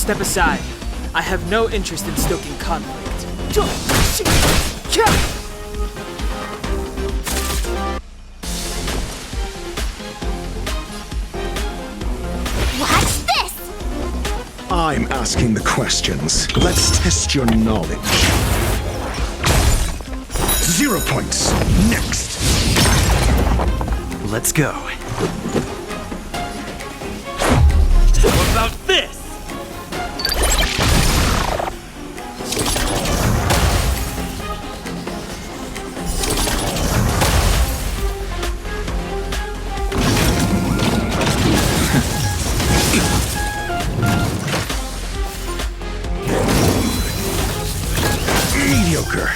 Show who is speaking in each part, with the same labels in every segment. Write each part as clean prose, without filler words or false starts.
Speaker 1: step aside. I have no interest in stoking conflict.
Speaker 2: What's this?
Speaker 3: I'm asking the questions. Let's test your knowledge. 0 points. Next.
Speaker 4: Let's go.
Speaker 1: What about this?
Speaker 3: Mediocre.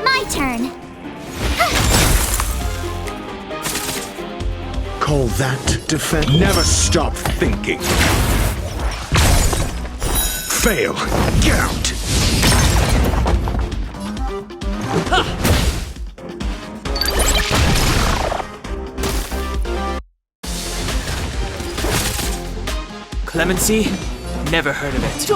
Speaker 2: My turn.
Speaker 3: Call that defense? Never stop thinking. Fail. Get out.
Speaker 1: Clemency? Never heard of it.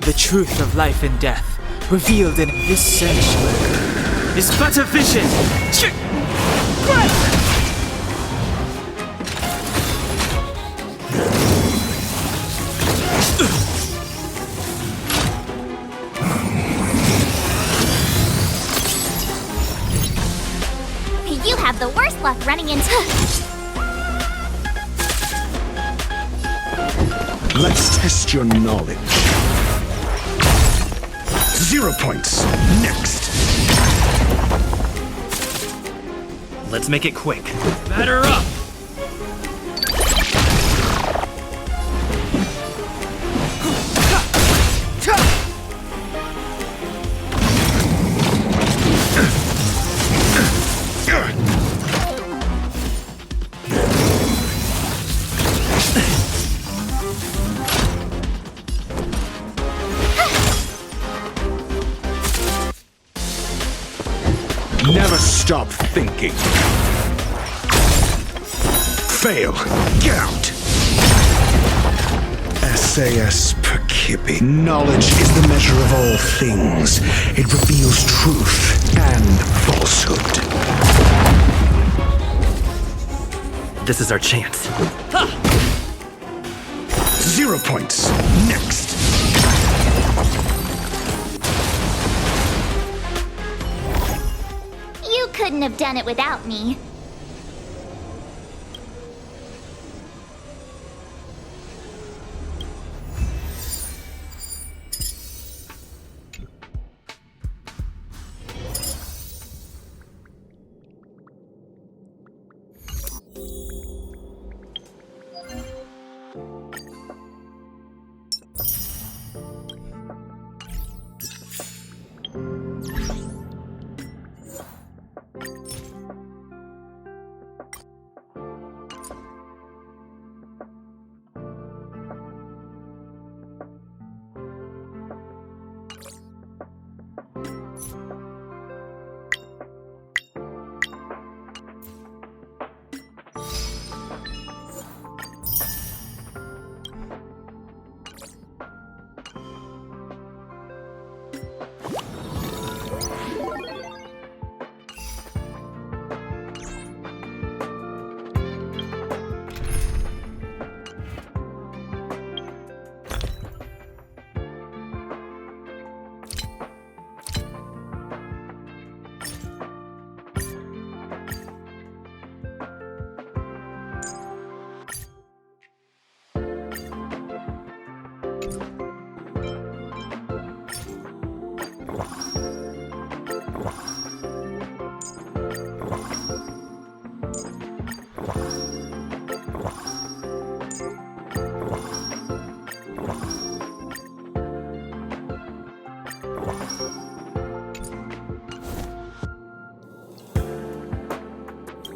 Speaker 1: The truth of life and death, revealed in this sanctuary, is but a vision.
Speaker 2: You have the worst luck running into...
Speaker 3: Let's test your knowledge. 0 points. Next.
Speaker 4: Let's make it quick.
Speaker 1: Batter up!
Speaker 3: Never stop thinking. Fail. Get out. SAS Percipi. Knowledge is the measure of all things. It reveals truth and falsehood.
Speaker 4: This is our chance.
Speaker 3: 0 points. Next.
Speaker 2: You couldn't have done it without me.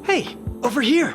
Speaker 4: Hey, over here!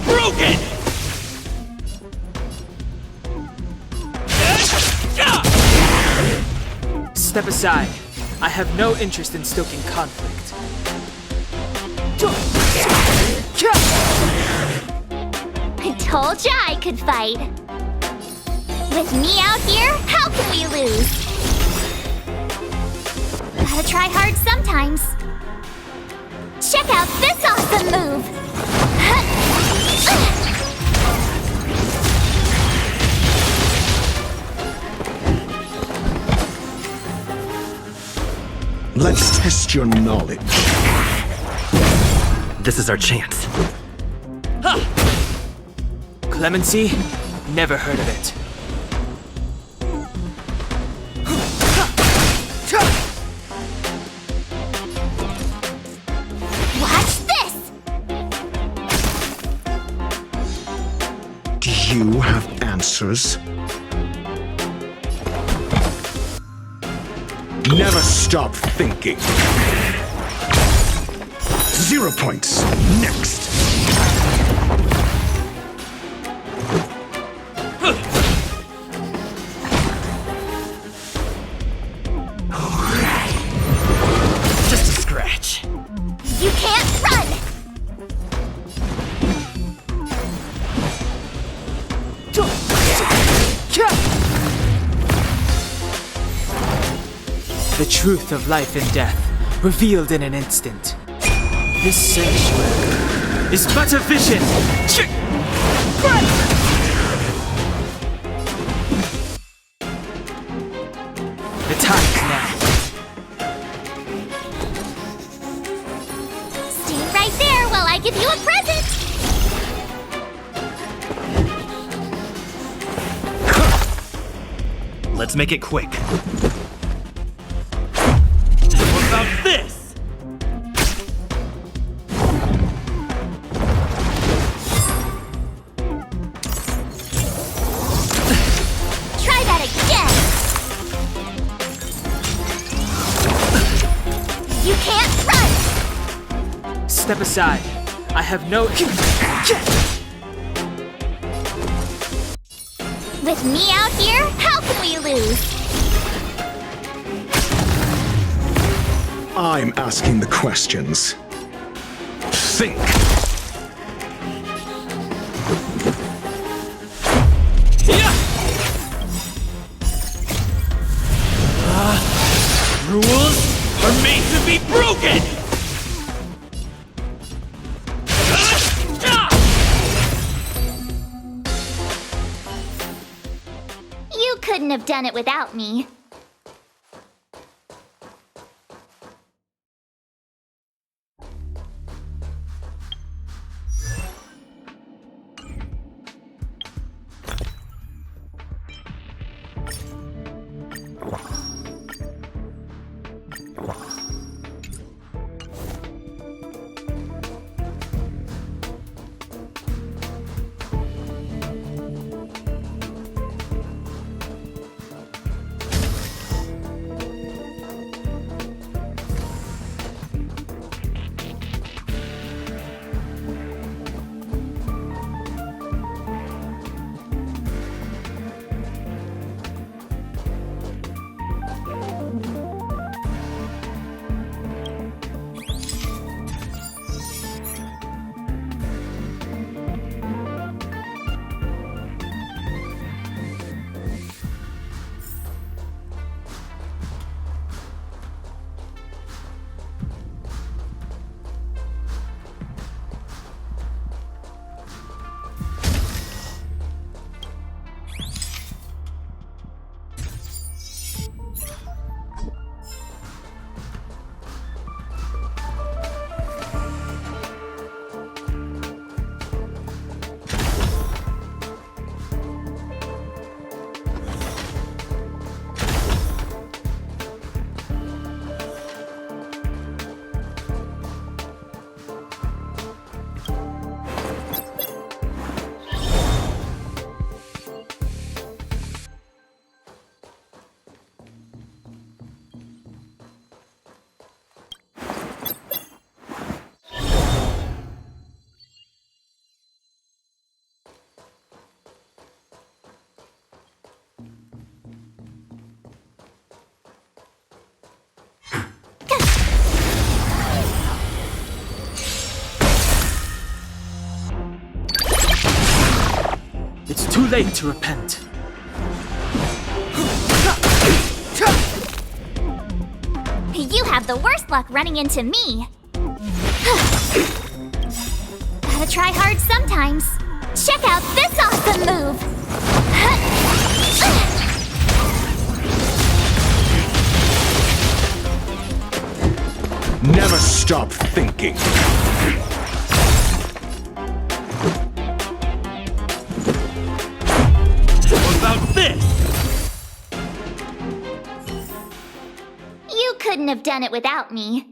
Speaker 4: broken!
Speaker 1: Step aside. I have no interest in stoking conflict.
Speaker 2: I told ya I could fight. With me out here, how can we lose? Gotta try hard sometimes. Check out this awesome move!
Speaker 3: Let's test your knowledge.
Speaker 4: This is our chance.
Speaker 1: Clemency? Never heard of it.
Speaker 2: Watch this!
Speaker 3: Do you have answers? Never stop thinking. 0 points. Next.
Speaker 4: Just a scratch.
Speaker 2: You can't run!
Speaker 1: The truth of life and death, revealed in an instant. This sanctuary is but a vision. The time is now.
Speaker 2: Stay right there while I give you a present!
Speaker 4: Let's make it quick. What about this?
Speaker 2: Try that again! You can't run!
Speaker 1: Step aside. I have no.
Speaker 2: With me out here, how can we lose?
Speaker 3: I'm asking the questions. Think.
Speaker 4: Rules are made to be broken!
Speaker 2: You couldn't have done it without me.
Speaker 1: too late to repent.
Speaker 2: You have the worst luck running into me. Gotta try hard sometimes. Check out this awesome move!
Speaker 3: Never stop thinking.
Speaker 4: What about this?
Speaker 2: You couldn't have done it without me.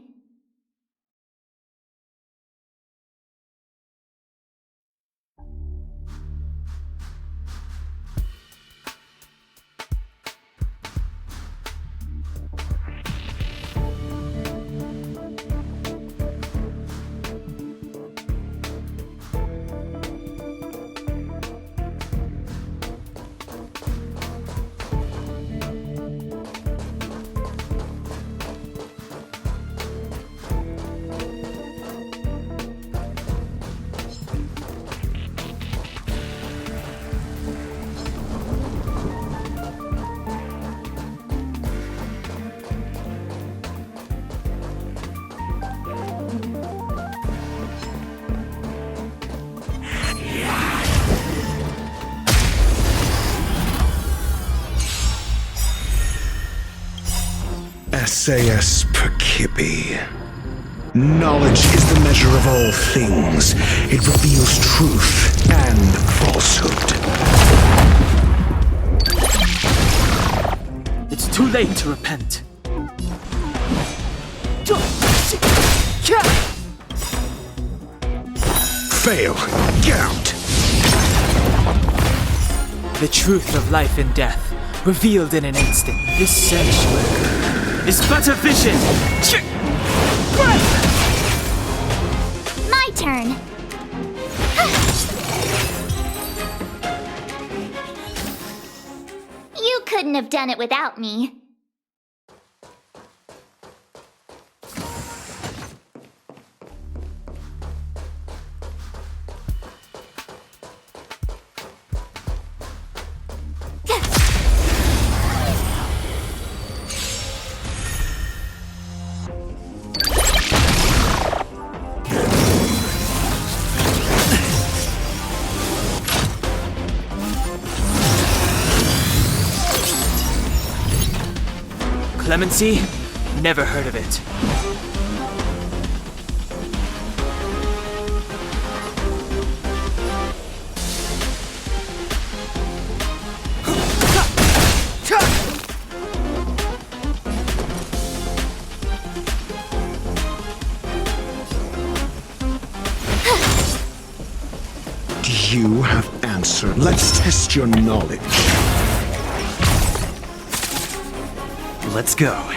Speaker 3: Essayus Percipi. Knowledge is the measure of all things. It reveals truth and falsehood.
Speaker 1: It's too late to repent.
Speaker 3: Fail. Get out.
Speaker 1: The truth of life and death, revealed in an instant. This sanctuary is but a vision!
Speaker 2: My turn. You couldn't have done it without me.
Speaker 1: Clemency? Never heard of it.
Speaker 3: Do you have answer? Let's test your knowledge.
Speaker 4: Let's go.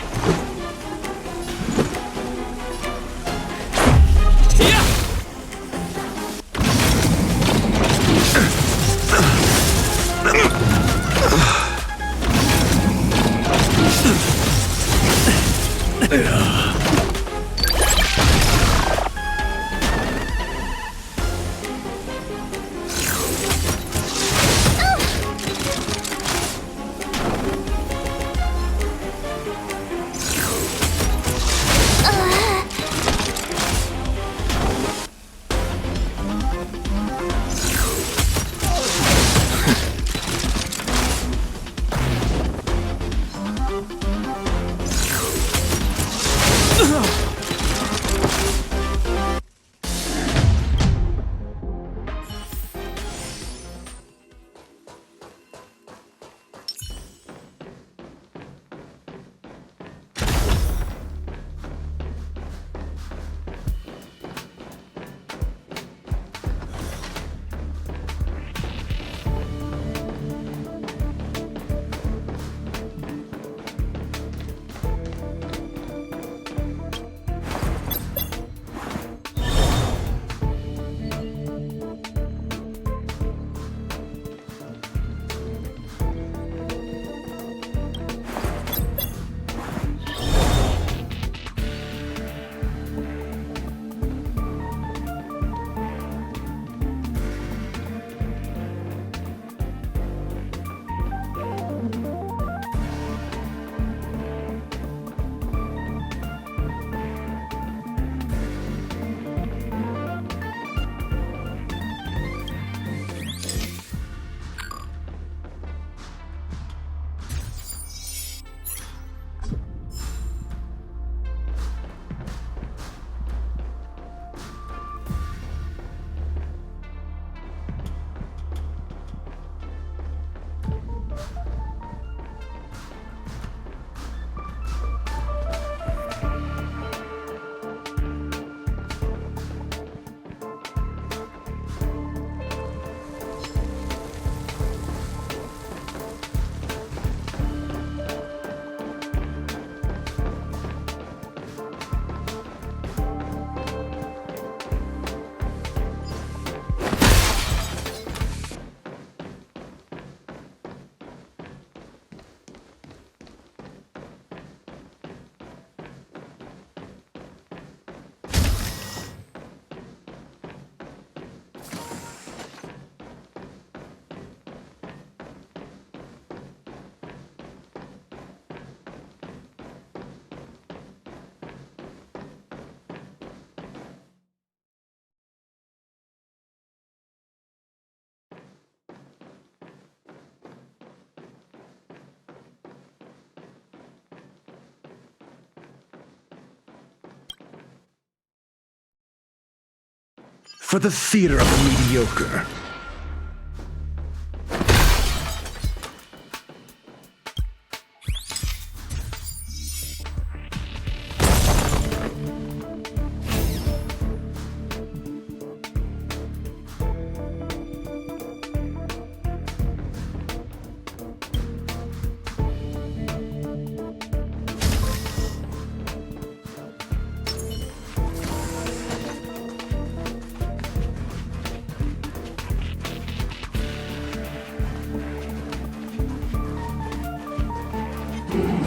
Speaker 3: for the theater of the mediocre.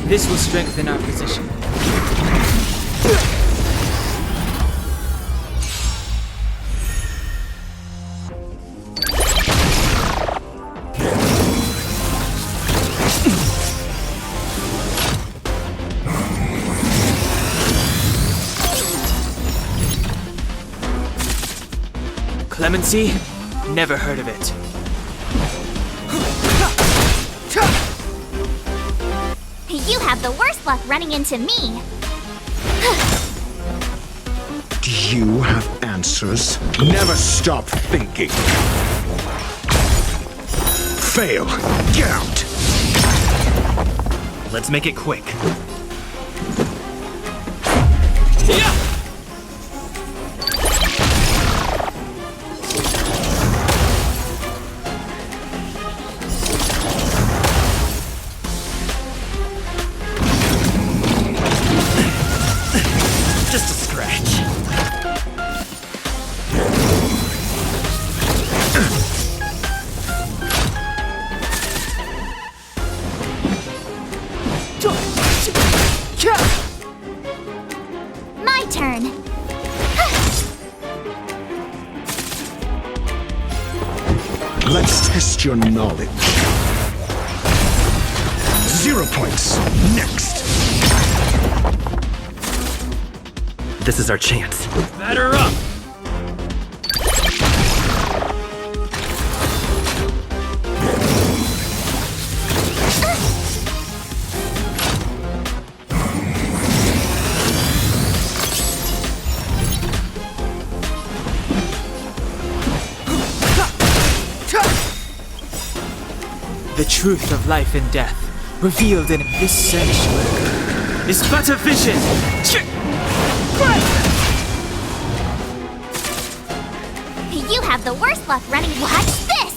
Speaker 1: This will strengthen our position. Clemency? Never heard of it.
Speaker 2: You have the worst luck running into me.
Speaker 3: Do you have answers? Never stop thinking. Fail. Get out.
Speaker 4: Let's make it quick. Just a scratch.
Speaker 2: My turn.
Speaker 3: Let's test your knowledge. 0 points. Next.
Speaker 4: This is our chance. Batter up!
Speaker 1: The truth of life and death, revealed in this sanctuary, is but a vision.
Speaker 2: You have the worst luck running. Watch this!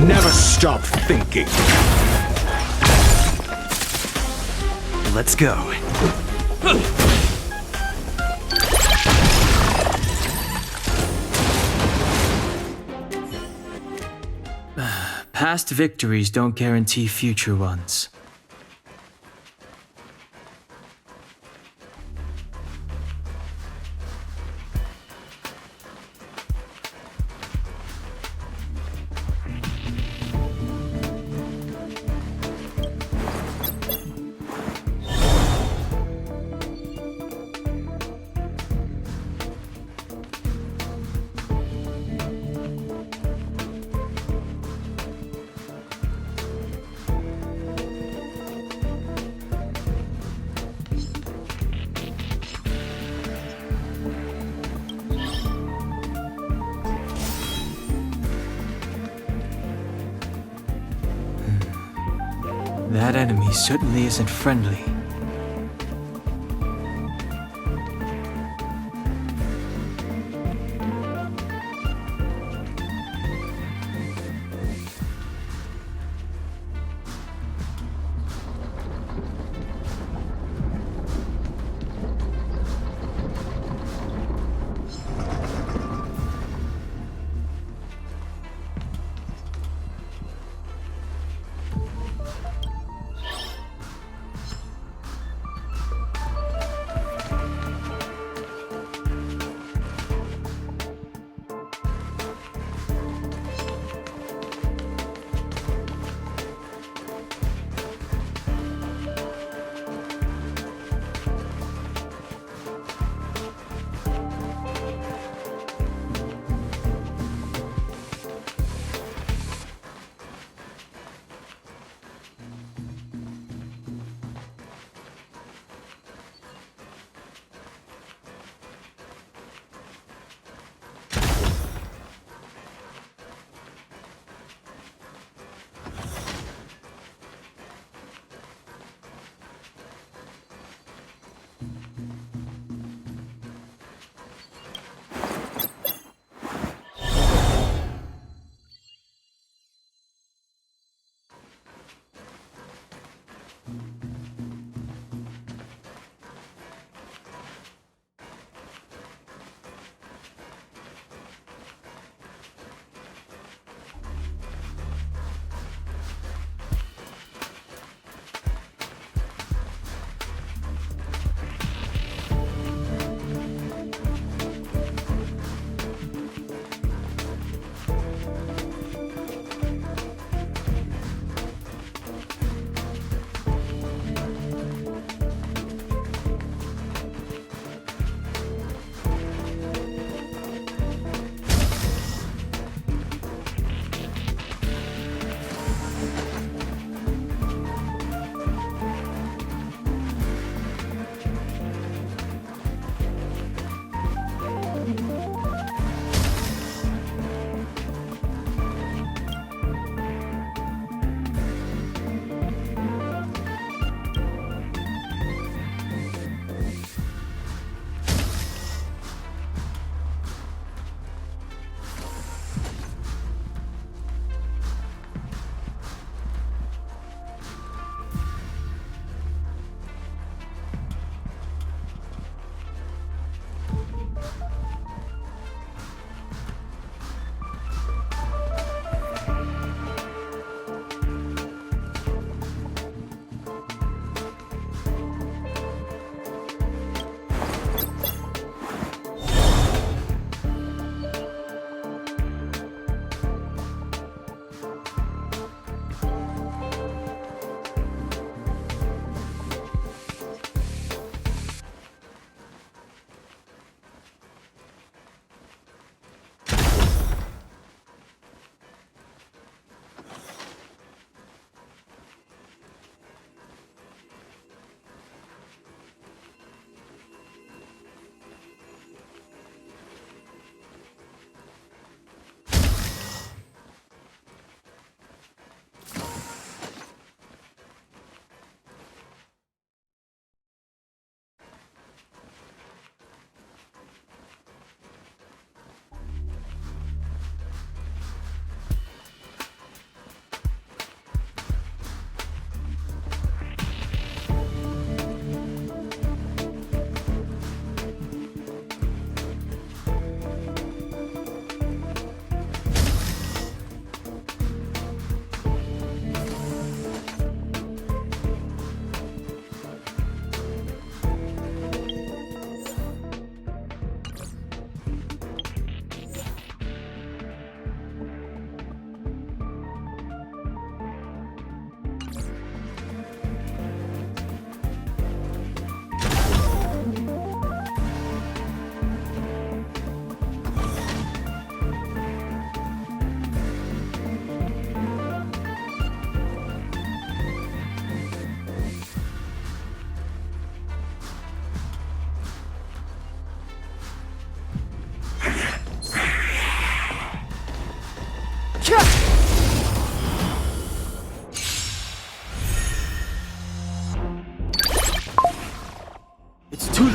Speaker 3: Never stop thinking.
Speaker 4: Let's go.
Speaker 1: Past victories don't guarantee future ones. That enemy certainly isn't friendly.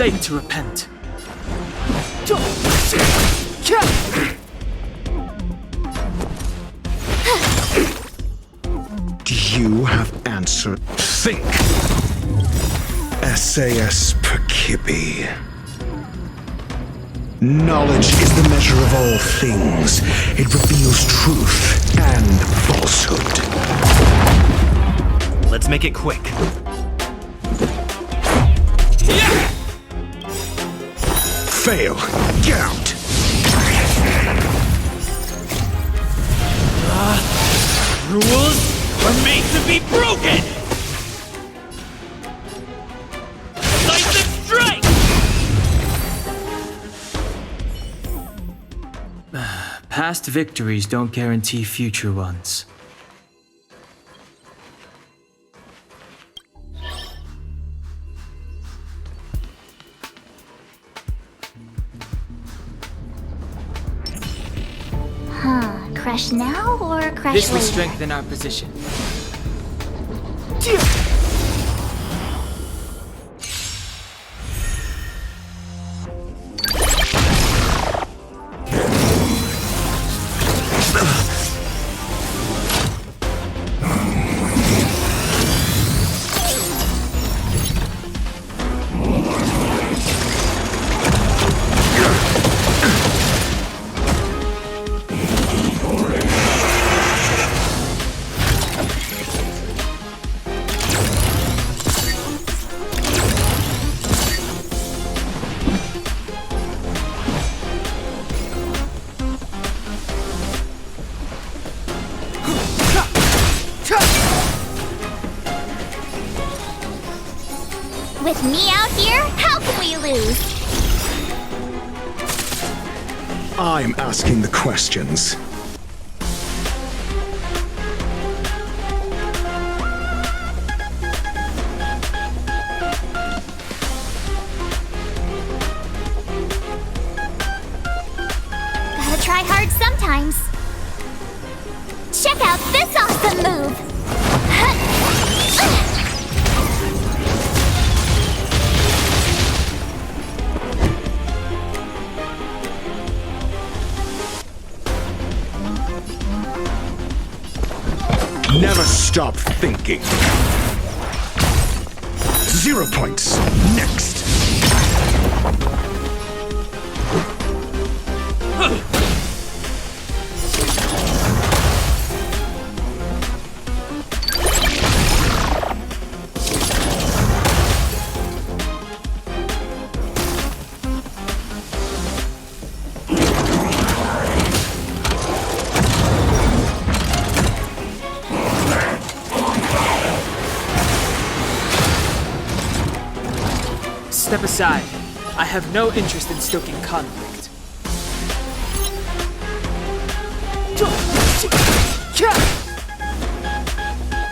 Speaker 1: late to repent.
Speaker 3: Do you have answer? Think! SAS Perkibi. Knowledge is the measure of all things. It reveals truth and falsehood.
Speaker 4: Let's make it quick.
Speaker 3: Fail. Get out.
Speaker 4: Rules are made to be broken! Decisive strike!
Speaker 1: Past victories don't guarantee future ones.
Speaker 2: Crush now or crush
Speaker 1: This will
Speaker 2: later?
Speaker 1: strengthen our position.
Speaker 2: With me out here, how can we lose?
Speaker 3: I'm asking the questions.
Speaker 2: Gotta try hard sometimes. Check out this awesome move!
Speaker 3: Never stop thinking. 0 points. Next.
Speaker 1: Step aside. I have no interest in stoking conflict.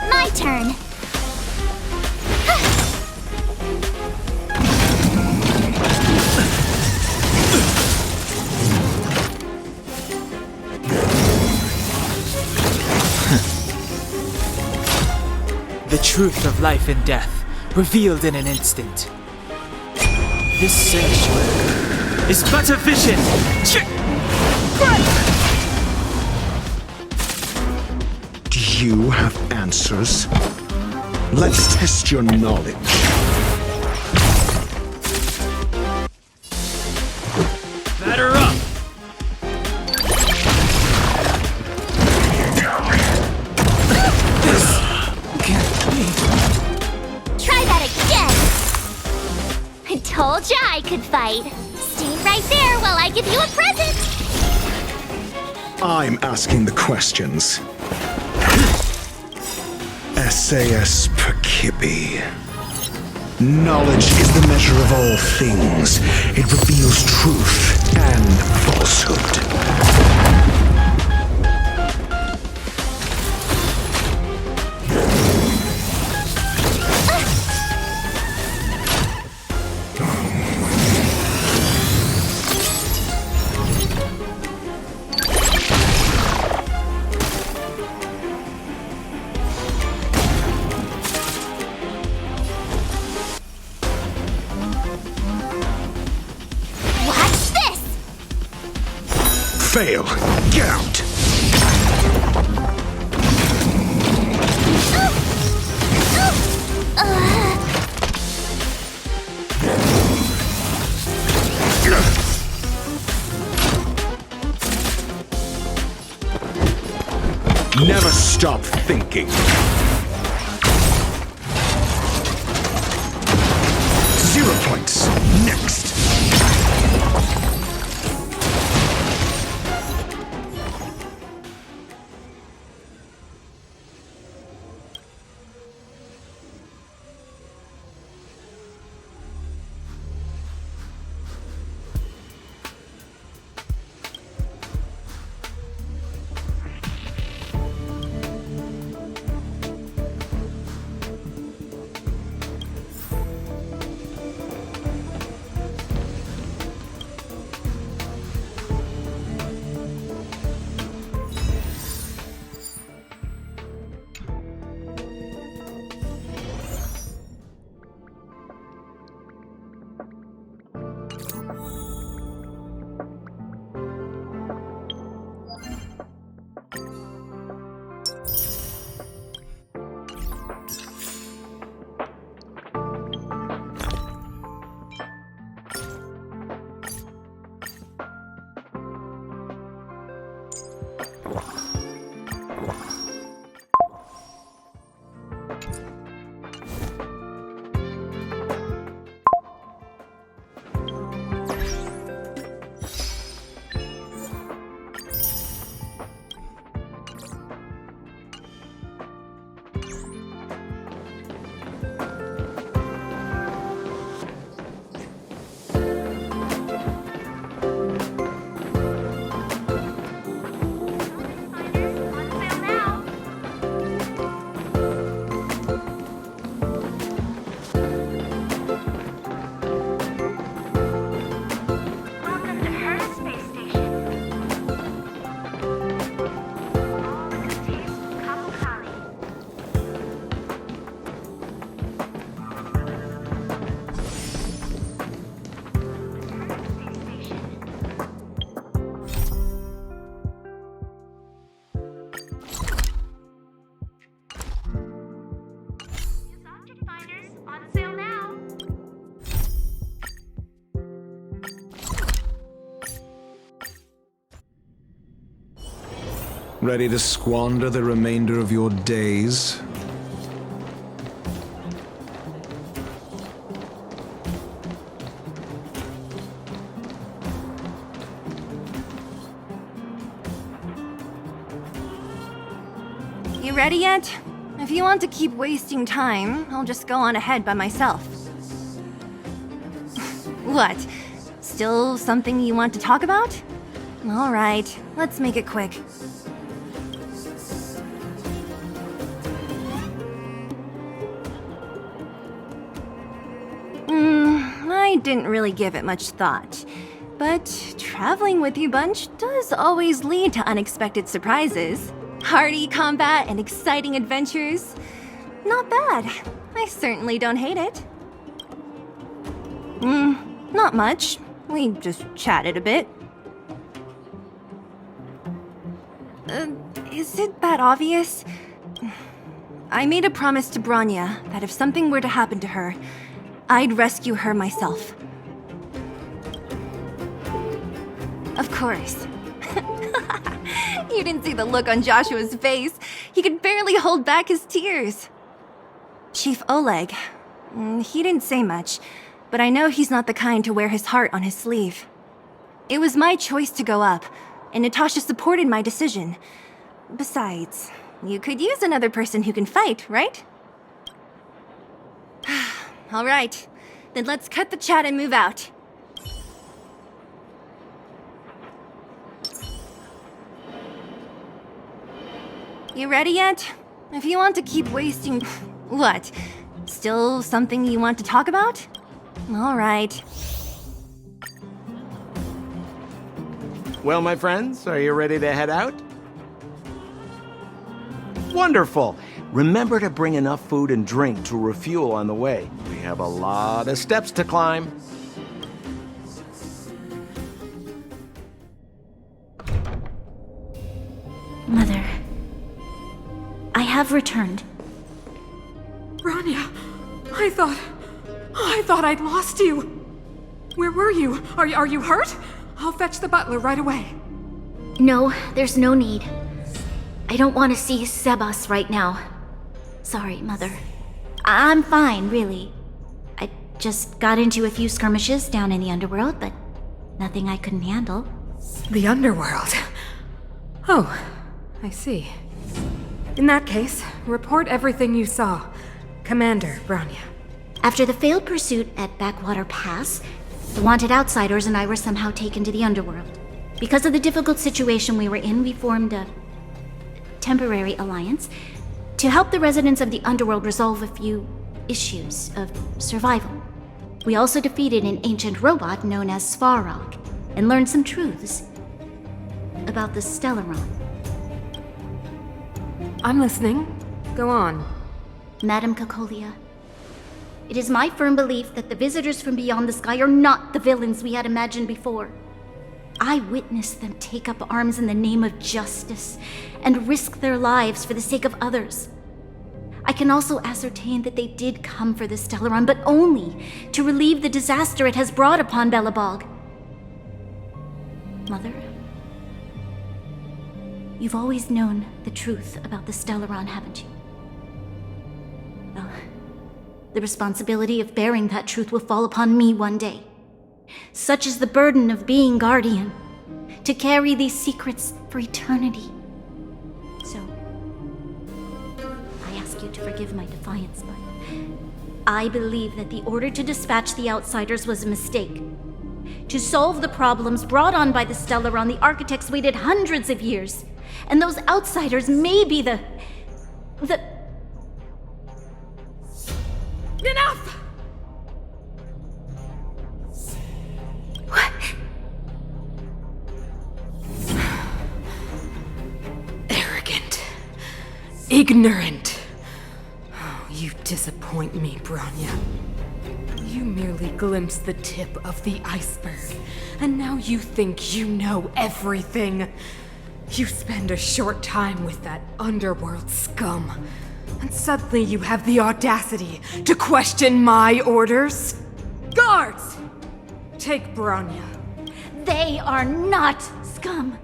Speaker 2: My turn.
Speaker 1: The truth of life and death, revealed in an instant. This sanctuary is but a vision!
Speaker 3: Do you have answers? Let's test your knowledge.
Speaker 4: Batter up!
Speaker 2: Try that again! I told ya I could fight. Stay right there while I give you a present!
Speaker 3: I'm asking the questions. SAS Perkibi. Knowledge is the measure of all things. It reveals truth and falsehood. fail. Get out! Never stop thinking. 0 points. Next. Ready to squander the remainder of your days?
Speaker 5: You ready yet? If you want to keep wasting time, I'll just go on ahead by myself. What? Still something you want to talk about? Alright, let's make it quick. I didn't really give it much thought. But traveling with you bunch does always lead to unexpected surprises. Hearty combat and exciting adventures. Not bad. I certainly don't hate it. Not much. We just chatted a bit. Is it that obvious? I made a promise to Bronya that if something were to happen to her, I'd rescue her myself. Of course. You didn't see the look on Joshua's face. He could barely hold back his tears. Chief Oleg. He didn't say much, but I know he's not the kind to wear his heart on his sleeve. It was my choice to go up, and Natasha supported my decision. Besides, you could use another person who can fight, right? All right, then let's cut the chat and move out. You ready yet? If you want to keep wasting... What? Still something you want to talk about? All right.
Speaker 6: Well, my friends, are you ready to head out? Wonderful! Remember to bring enough food and drink to refuel on the way. We have a lot of steps to climb.
Speaker 2: Mother, I have returned.
Speaker 7: Bronya, I thought I'd lost you. Where were you? Are you hurt? I'll fetch the butler right away.
Speaker 2: No, there's no need. I don't want to see Sebas right now. Sorry, Mother. I'm fine, really. I just got into a few skirmishes down in the underworld, but nothing I couldn't handle.
Speaker 7: The underworld. Oh, I see. In that case, report everything you saw. Commander Bronya.
Speaker 2: After the failed pursuit at Backwater Pass, the wanted outsiders and I were somehow taken to the underworld. Because of the difficult situation we were in, we formed a temporary alliance to help the residents of the underworld resolve a few issues of survival. We also defeated an ancient robot known as Svarog and learned some truths about the Stellaron.
Speaker 7: I'm listening. Go on.
Speaker 2: Madam Cocolia, it is my firm belief that the visitors from beyond the sky are not the villains we had imagined before. I witnessed them take up arms in the name of justice and risk their lives for the sake of others. I can also ascertain that they did come for the Stellaron, but only to relieve the disaster it has brought upon Belobog. Mother, you've always known the truth about the Stellaron, haven't you? Well, the responsibility of bearing that truth will fall upon me one day. Such is the burden of being Guardian, to carry these secrets for eternity. So, I ask you to forgive my defiance, but I believe that the order to dispatch the outsiders was a mistake. To solve the problems brought on by the Stellaron, the architects waited hundreds of years, and those outsiders may be the...
Speaker 7: Enough!
Speaker 2: What?
Speaker 7: Arrogant. Ignorant. Oh, you disappoint me, Bronya. You merely glimpsed the tip of the iceberg, and now you think you know everything. You spend a short time with that underworld scum, and suddenly you have the audacity to question my orders? Guards! Take Bronya.
Speaker 2: They are not scum.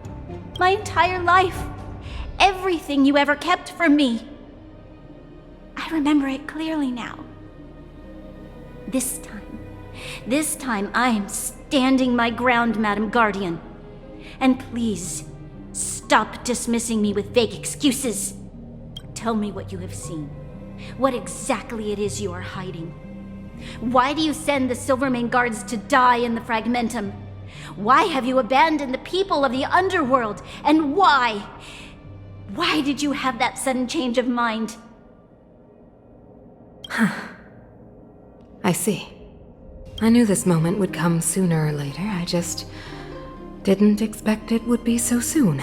Speaker 2: My entire life. Everything you ever kept from me. I remember it clearly now. This time I am standing my ground, Madam Guardian. And please, stop dismissing me with vague excuses. Tell me what you have seen. What exactly it is you are hiding. Why do you send the Silvermane guards to die in the Fragmentum? Why have you abandoned the people of the underworld? And why? Why did you have that sudden change of mind?
Speaker 7: I see. I knew this moment would come sooner or later. I just didn't expect it would be so soon.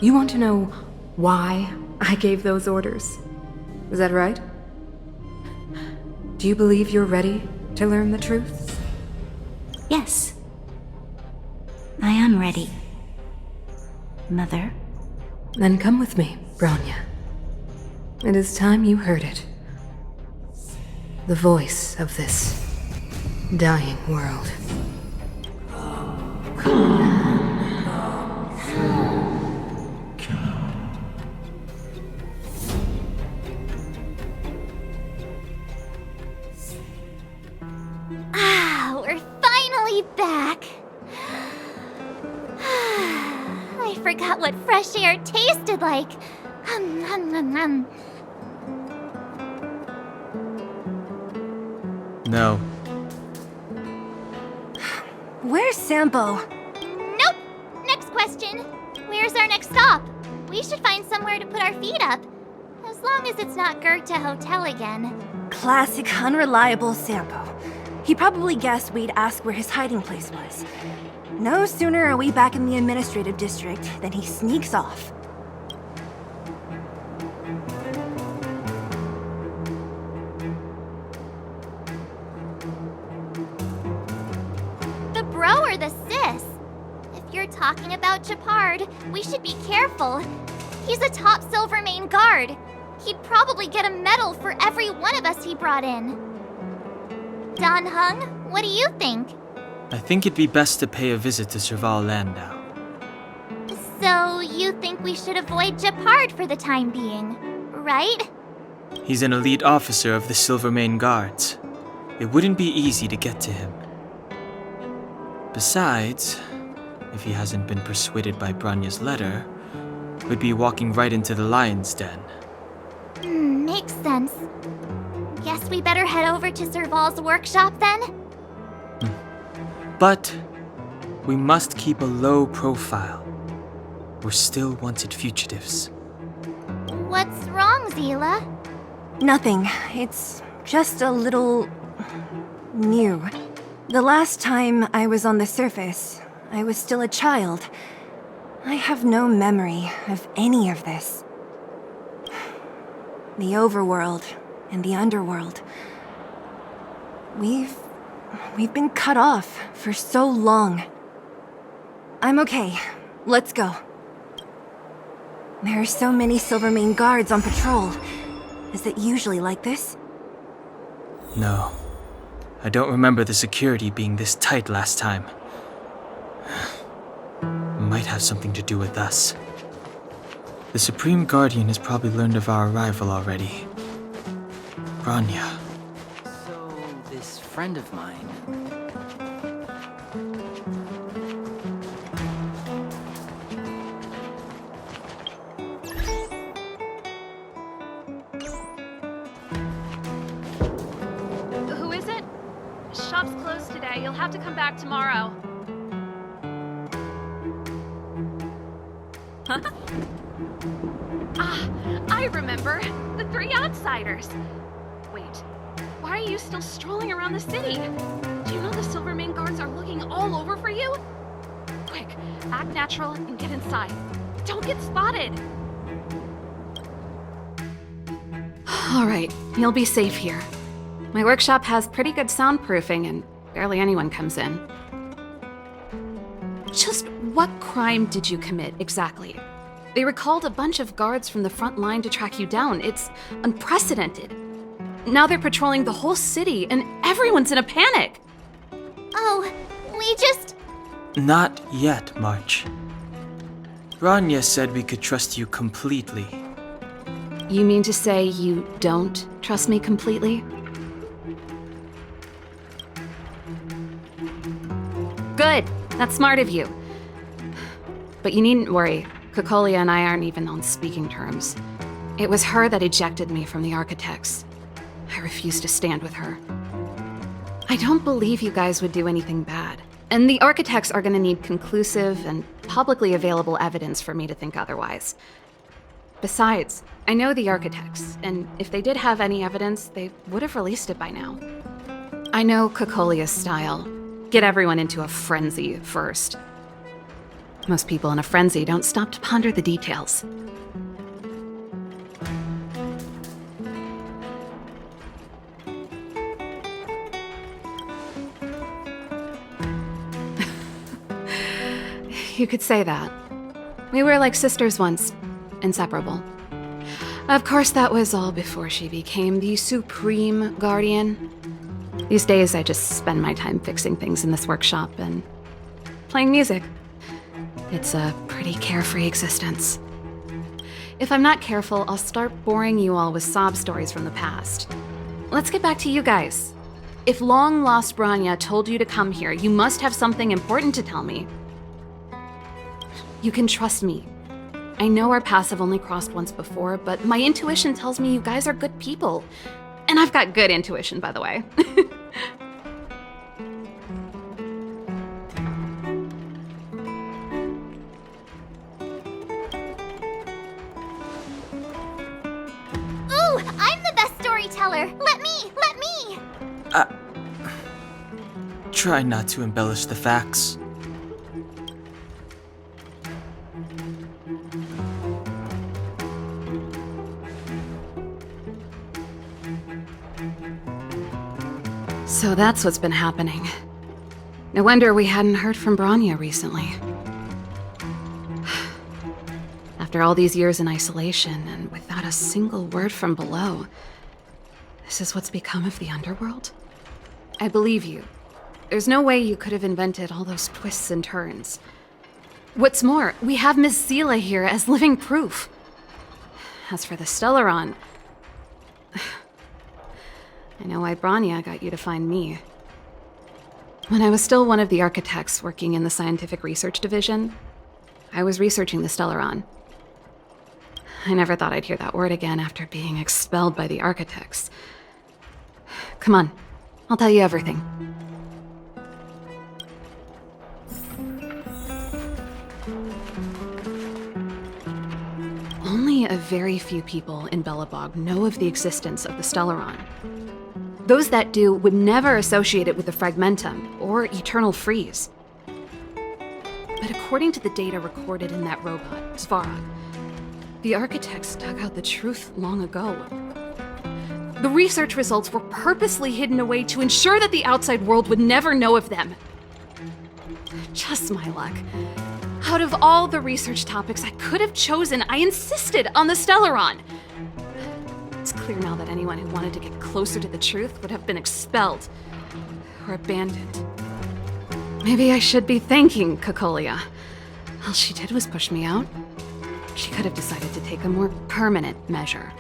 Speaker 7: You want to know why I gave those orders? Is that right? Do you believe you're ready to learn the truth?
Speaker 2: Yes. I am ready. Mother?
Speaker 7: Then come with me, Bronya. It is time you heard it. The voice of this dying world.
Speaker 2: We're finally back. I forgot what fresh air tasted like.
Speaker 1: No.
Speaker 5: Where's Sampo?
Speaker 2: Nope. Next question. Where's our next stop? We should find somewhere to put our feet up. As long as it's not Goethe Hotel again.
Speaker 5: Classic unreliable Sampo. He probably guessed we'd ask where his hiding place was. No sooner are we back in the administrative district than he sneaks off.
Speaker 2: The bro or the sis? If you're
Speaker 8: talking about Gepard. We should be careful. He's a top Silvermane guard. He'd probably get a medal for every one of us he brought in. Dan Heng, what do you think?
Speaker 1: I think it'd be best to pay a visit to Serval Landau.
Speaker 8: So, you think we should avoid Gepard for the time being, right?
Speaker 1: He's an elite officer of the Silvermane Guards. It wouldn't be easy to get to him. Besides, if he hasn't been persuaded by Bronya's letter, we'd be walking right into the Lion's Den.
Speaker 8: Makes sense. Guess we better head over to Serval's workshop then?
Speaker 1: But we must keep a low profile. We're still wanted fugitives.
Speaker 8: What's wrong, Zila?
Speaker 5: Nothing. It's just a little... new. The last time I was on the surface, I was still a child. I have no memory of any of this. The overworld and the underworld. We've been cut off for so long. I'm okay. Let's go. There are so many Silvermane guards on patrol. Is it usually like this?
Speaker 1: No. I don't remember the security being this tight last time. Might have something to do with us. The Supreme Guardian has probably learned of our arrival already. Bronya.
Speaker 9: So, this friend of mine...
Speaker 10: Who is it? Shop's closed today. You'll have to come back tomorrow. Huh? I remember. The three outsiders. Wait, why are you still strolling around the city? Do you know the Silvermane guards are looking all over for you? Quick, act natural and get inside. Don't get spotted.
Speaker 7: All right, you'll be safe here. My workshop has pretty good soundproofing and barely anyone comes in. Just what crime did you commit, exactly? They recalled a bunch of guards from the front line to track you down. It's unprecedented. Now they're patrolling the whole city and everyone's in a panic.
Speaker 8: Oh, we just...
Speaker 1: Not yet, March. Bronya said we could trust you completely.
Speaker 7: You mean to say you don't trust me completely? Good. That's smart of you. But you needn't worry. Cocolia and I aren't even on speaking terms. It was her that ejected me from the Architects. I refuse to stand with her. I don't believe you guys would do anything bad. And the Architects are gonna need conclusive and publicly available evidence for me to think otherwise. Besides, I know the Architects, and if they did have any evidence, they would have released it by now. I know Cocolia's style. Get everyone into a frenzy first. Most people in a frenzy don't stop to ponder the details. You could say that. We were like sisters once, inseparable. Of course, that was all before she became the Supreme Guardian. These days, I just spend my time fixing things in this workshop and playing music. It's a pretty carefree existence. If I'm not careful, I'll start boring you all with sob stories from the past. Let's get back to you guys. If long-lost Bronya told you to come here, you must have something important to tell me. You can trust me. I know our paths have only crossed once before, but my intuition tells me you guys are good people. And I've got good intuition, by the way.
Speaker 8: Ooh, I'm the best storyteller! Let me!
Speaker 1: Try not to embellish the facts.
Speaker 7: So that's what's been happening. No wonder we hadn't heard from Bronya recently.
Speaker 10: After all these years in isolation, and without a single word from below, this is what's become of the underworld? I believe you. There's no way you could have invented all those twists and turns. What's more, we have Miss Seele here as living proof. As for the Stellaron, I know why Bronya got you to find me. When I was still one of the architects working in the scientific research division, I was researching the Stellaron. I never thought I'd hear that word again after being expelled by the architects. Come on, I'll tell you everything. Only a very few people in Belobog know of the existence of the Stellaron. Those that do would never associate it with the Fragmentum or Eternal Freeze. But according to the data recorded in that robot, Svarog, the architects dug out the truth long ago. The research results were purposely hidden away to ensure that the outside world would never know of them. Just my luck. Out of all the research topics I could have chosen, I insisted on the Stellaron. It's clear now that anyone who wanted to get closer to the truth would have been expelled or abandoned. Maybe I should be thanking Cocolia. All she did was push me out. She could have decided to take a more permanent measure.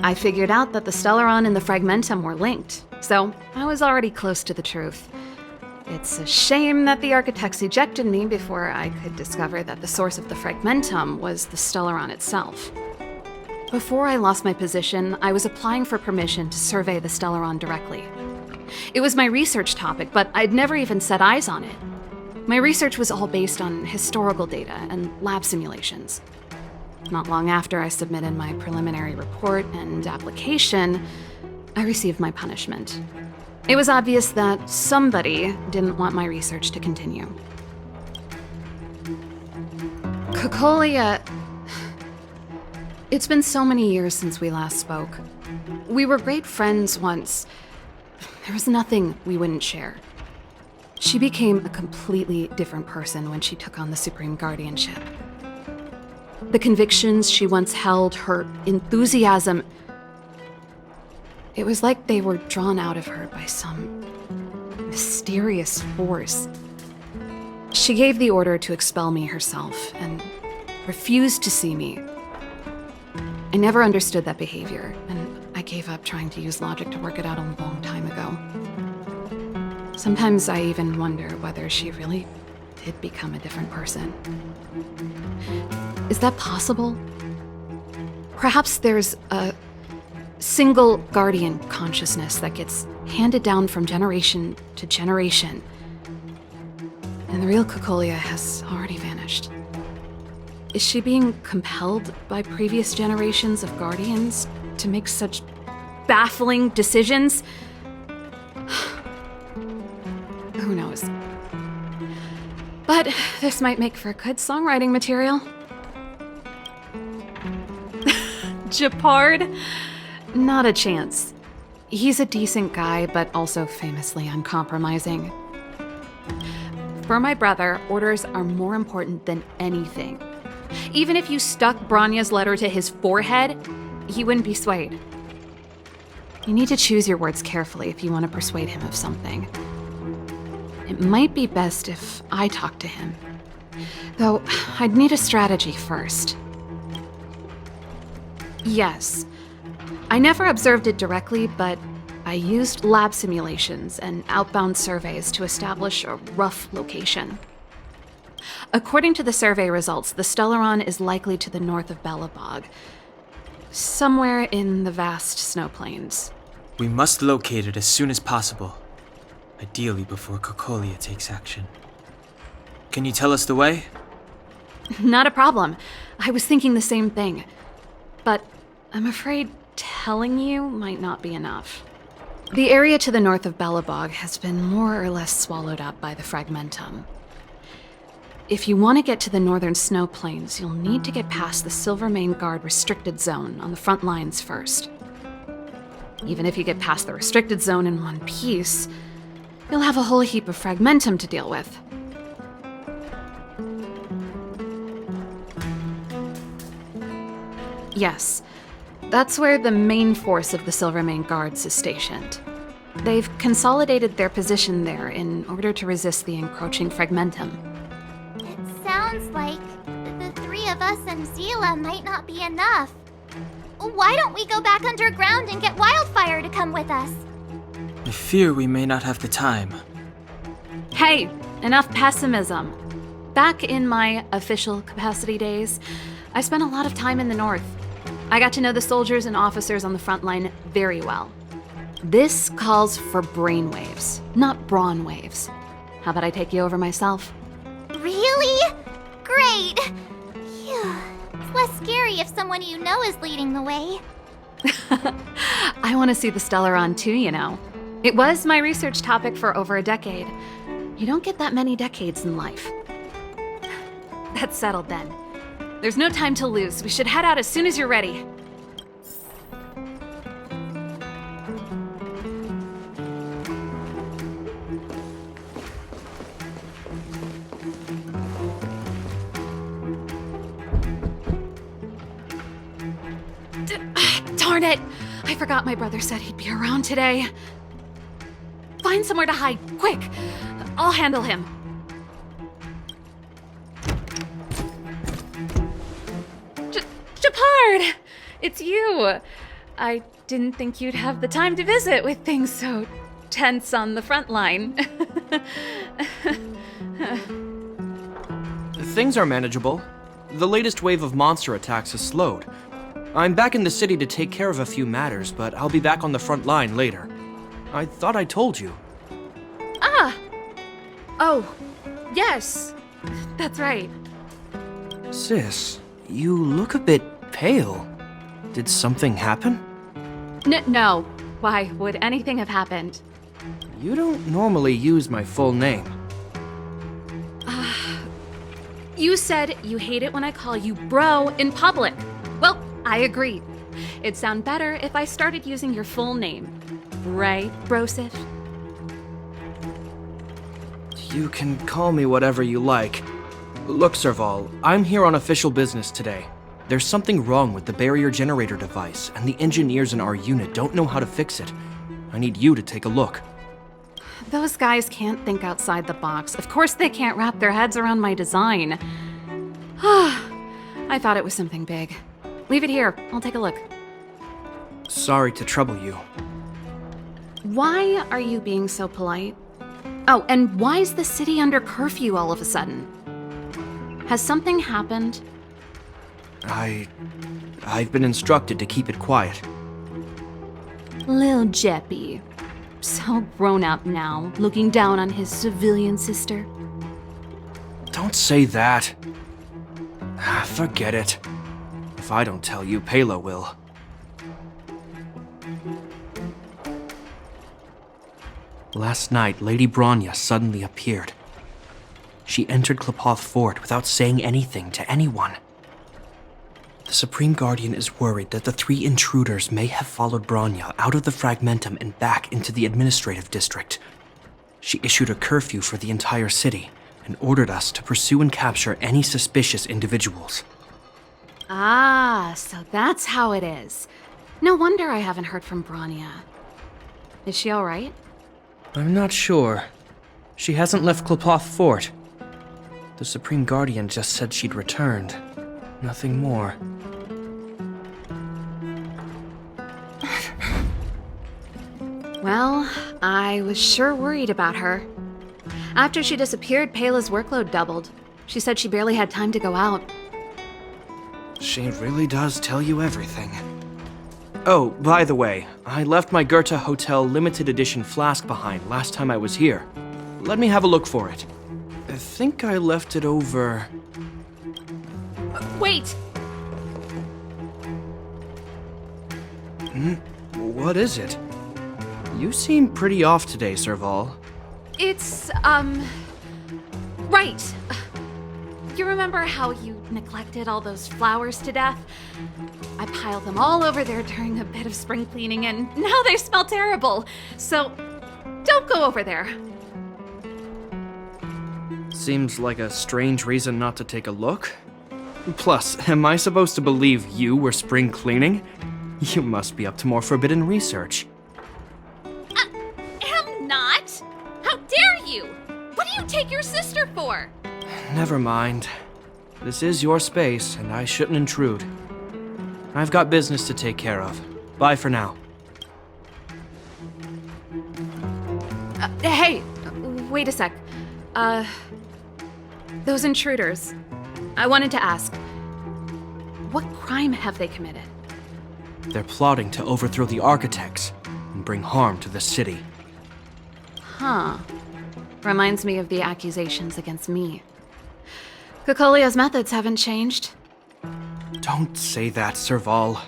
Speaker 10: I figured out that the Stellaron and the Fragmentum were linked, so I was already close to the truth. It's a shame that the architects ejected me before I could discover that the source of the Fragmentum was the Stellaron itself. Before I lost my position, I was applying for permission to survey the Stellaron directly. It was my research topic, but I'd never even set eyes on it. My research was all based on historical data and lab simulations. Not long after I submitted my preliminary report and application, I received my punishment. It was obvious that somebody didn't want my research to continue. Cocolia... It's been so many years since we last spoke. We were great friends once. There was nothing we wouldn't share. She became a completely different person when she took on the Supreme Guardianship. The convictions she once held, her enthusiasm, it was like they were drawn out of her by some mysterious force. She gave the order to expel me herself and refused to see me. I never understood that behavior, and I gave up trying to use logic to work it out a long time ago. Sometimes I even wonder whether she really did become a different person. Is that possible? Perhaps there's a single guardian consciousness that gets handed down from generation to generation, and the real Cocolia has already vanished. Is she being compelled by previous generations of guardians to make such baffling decisions? Who knows? But this might make for good songwriting material. Gepard? Not a chance. He's a decent guy, but also famously uncompromising. For my brother, orders are more important than anything. Even if you stuck Bronya's letter to his forehead, he wouldn't be swayed. You need to choose your words carefully if you want to persuade him of something. It might be best if I talk to him. Though, I'd need a strategy first. Yes. I never observed it directly, but I used lab simulations and outbound surveys to establish a rough location. According to the survey results, the Stellaron is likely to the north of Belobog, somewhere in the vast snow plains.
Speaker 1: We must locate it as soon as possible, ideally before Cocolia takes action. Can you tell us the way?
Speaker 10: Not a problem. I was thinking the same thing. But I'm afraid telling you might not be enough. The area to the north of Belobog has been more or less swallowed up by the Fragmentum. If you want to get to the northern snow plains, you'll need to get past the Silvermane Guard restricted zone on the front lines first. Even if you get past the restricted zone in one piece, you'll have a whole heap of Fragmentum to deal with. Yes. That's where the main force of the Silvermane Guards is stationed. They've consolidated their position there in order to resist the encroaching Fragmentum.
Speaker 8: It sounds like the three of us and Zila might not be enough. Why don't we go back underground and get Wildfire to come with us?
Speaker 1: I fear we may not have the time.
Speaker 10: Hey, enough pessimism. Back in my official capacity days, I spent a lot of time in the north. I got to know the soldiers and officers on the front line very well. This calls for brainwaves, not brawn waves. How about I take you over myself?
Speaker 8: Really? Great! Phew. It's less scary if someone you know is leading the way.
Speaker 10: I want to see the Stellaron too, you know. It was my research topic for over a decade. You don't get that many decades in life. That's settled then. There's no time to lose. We should head out as soon as you're ready. Darn it! I forgot my brother said he'd be around today. Find somewhere to hide, quick! I'll handle him. Shepard! It's you! I didn't think you'd have the time to visit with things so tense on the front line.
Speaker 6: Things are manageable. The latest wave of monster attacks has slowed. I'm back in the city to take care of a few matters, but I'll be back on the front line later. I thought I told you.
Speaker 10: Ah! Oh, yes. That's right.
Speaker 6: Sis, you look a bit pale. Did something happen?
Speaker 10: No. Why would anything have happened?
Speaker 6: You don't normally use my full name.
Speaker 10: You said you hate it when I call you bro in public. Well, I agree. It'd sound better if I started using your full name. Right, Broseph?
Speaker 6: You can call me whatever you like. Look, Serval, I'm here on official business today. There's something wrong with the barrier generator device, and the engineers in our unit don't know how to fix it. I need you to take a look.
Speaker 10: Those guys can't think outside the box. Of course they can't wrap their heads around my design. I thought it was something big. Leave it here. I'll take a look.
Speaker 6: Sorry to trouble you.
Speaker 10: Why are you being so polite? Oh, and why is the city under curfew all of a sudden? Has something happened?
Speaker 6: I've been instructed to keep it quiet.
Speaker 10: Lil Jeppy. So grown up now, looking down on his civilian sister.
Speaker 6: Don't say that. Forget it. If I don't tell you, Palo will. Last night, Lady Bronya suddenly appeared. She entered Qlipoth Fort without saying anything to anyone. The Supreme Guardian is worried that the three intruders may have followed Bronya out of the Fragmentum and back into the administrative district. She issued a curfew for the entire city and ordered us to pursue and capture any suspicious individuals.
Speaker 10: Ah, so that's how it is. No wonder I haven't heard from Bronya. Is she all right?
Speaker 6: I'm not sure. She hasn't left Qlipoth Fort. The Supreme Guardian just said she'd returned. Nothing more.
Speaker 10: Well, I was sure worried about her. After she disappeared, Pela's workload doubled. She said she barely had time to go out.
Speaker 6: She really does tell you everything. Oh, by the way, I left my Goethe Hotel limited edition flask behind last time I was here. Let me have a look for it. I think I left it over...
Speaker 10: Wait!
Speaker 6: What is it? You seem pretty off today, Serval.
Speaker 10: It's, right. You remember how you neglected all those flowers to death? I piled them all over there during a bit of spring cleaning, and now they smell terrible. So, don't go over there.
Speaker 6: Seems like a strange reason not to take a look. Plus, am I supposed to believe you were spring cleaning? You must be up to more forbidden research.
Speaker 10: Am not! How dare you! What do you take your sister for?
Speaker 6: Never mind. This is your space, and I shouldn't intrude. I've got business to take care of. Bye for now.
Speaker 10: Hey, wait a sec. Those intruders. I wanted to ask, what crime have they committed?
Speaker 6: They're plotting to overthrow the architects and bring harm to the city.
Speaker 10: Huh. Reminds me of the accusations against me. Cocolia's methods haven't changed.
Speaker 6: Don't say that, Serval.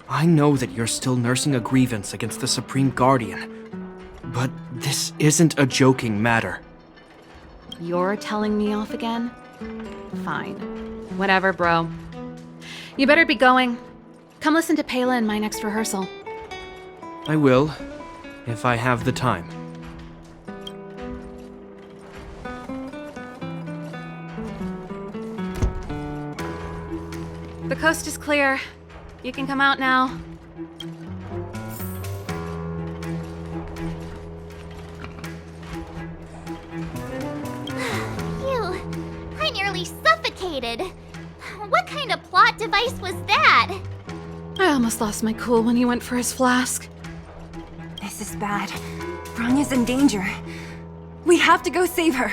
Speaker 6: I know that you're still nursing a grievance against the Supreme Guardian, but this isn't a joking matter.
Speaker 10: You're telling me off again? Fine. Whatever, bro. You better be going. Come listen to Pela in my next rehearsal.
Speaker 6: I will, if I have the time.
Speaker 10: The coast is clear. You can come out now.
Speaker 8: Phew. I nearly suffocated. What kind of plot device was that?
Speaker 10: I almost lost my cool when he went for his flask.
Speaker 5: This is bad. Bronya's in danger. We have to go save her.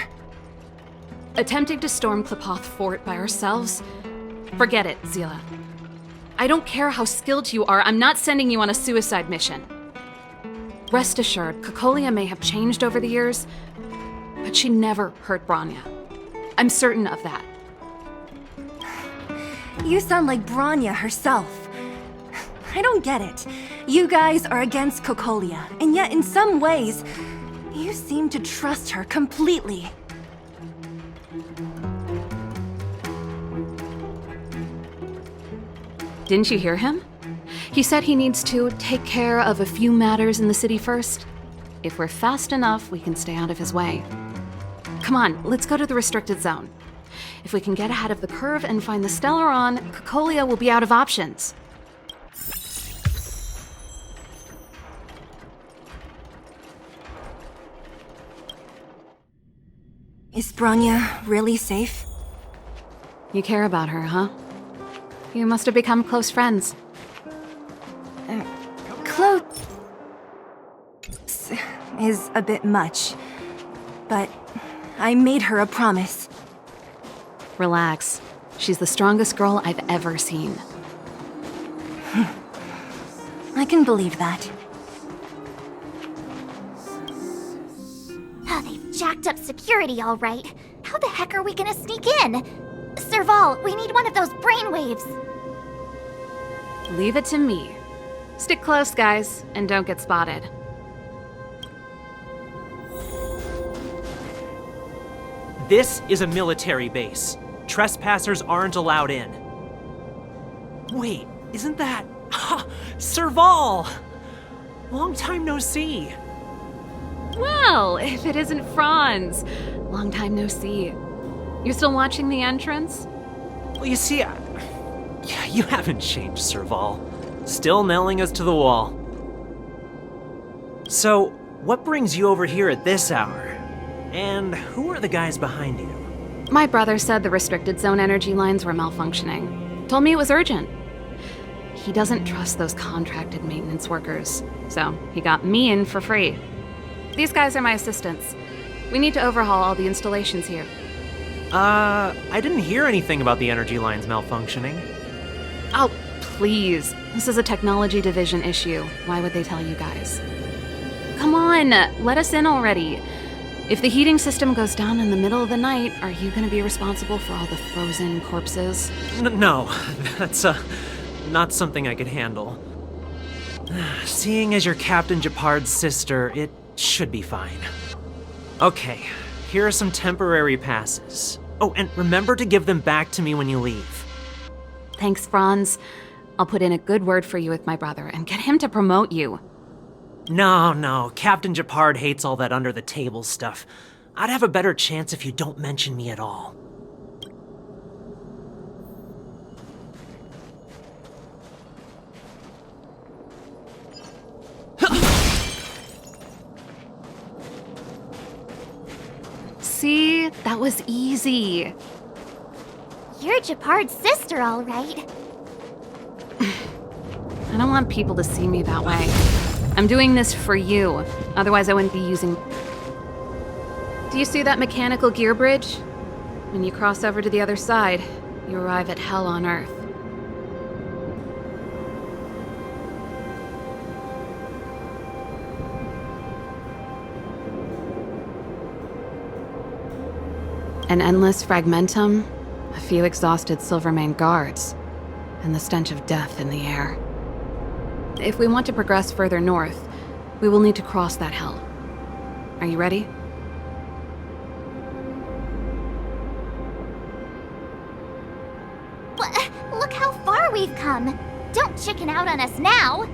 Speaker 10: Attempting to storm Qlipoth Fort by ourselves? Forget it, Zila. I don't care how skilled you are, I'm not sending you on a suicide mission. Rest assured, Cocolia may have changed over the years, but she never hurt Bronya. I'm certain of that.
Speaker 5: You sound like Bronya herself. I don't get it. You guys are against Cocolia, and yet in some ways, you seem to trust her completely.
Speaker 10: Didn't you hear him? He said he needs to take care of a few matters in the city first. If we're fast enough, we can stay out of his way. Come on, let's go to the restricted zone. If we can get ahead of the curve and find the Stellaron, Cocolia will be out of options.
Speaker 5: Is Bronya really safe?
Speaker 10: You care about her, huh? You must have become close friends.
Speaker 5: Close is a bit much, but I made her a promise.
Speaker 10: Relax. She's the strongest girl I've ever seen.
Speaker 5: I can believe that.
Speaker 8: Oh, they've jacked up security all right. How the heck are we gonna sneak in? Serval, we need one of those brainwaves.
Speaker 10: Leave it to me. Stick close, guys, and don't get spotted.
Speaker 11: This is a military base. Trespassers aren't allowed in. Wait, isn't that... Serval! Long time no see.
Speaker 10: Well, if it isn't Franz. Long time no see. You still watching the entrance?
Speaker 11: Well, you see, you haven't changed, Serval. Still nailing us to the wall. So, what brings you over here at this hour? And who are the guys behind you?
Speaker 10: My brother said the restricted zone energy lines were malfunctioning. Told me it was urgent. He doesn't trust those contracted maintenance workers, so he got me in for free. These guys are my assistants. We need to overhaul all the installations here.
Speaker 11: I didn't hear anything about the energy lines malfunctioning.
Speaker 10: Oh, please. This is a technology division issue. Why would they tell you guys? Come on, let us in already. If the heating system goes down in the middle of the night, are you going to be responsible for all the frozen corpses?
Speaker 11: No, that's not something I could handle. Seeing as you're Captain Gepard's sister, it should be fine. Okay, here are some temporary passes. Oh, and remember to give them back to me when you leave.
Speaker 10: Thanks, Franz. I'll put in a good word for you with my brother and get him to promote you.
Speaker 11: No, Captain Gepard hates all that under-the-table stuff. I'd have a better chance if you don't mention me at all.
Speaker 10: See? That was easy.
Speaker 8: You're Japard's sister, all right.
Speaker 10: I don't want people to see me that way. I'm doing this for you. Otherwise, I wouldn't be using... Do you see that mechanical gear bridge? When you cross over to the other side, you arrive at Hell on Earth. An endless fragmentum, a few exhausted Silvermane guards, and the stench of death in the air. If we want to progress further north, we will need to cross that hell. Are you ready?
Speaker 8: Look how far we've come. Don't chicken out on us now.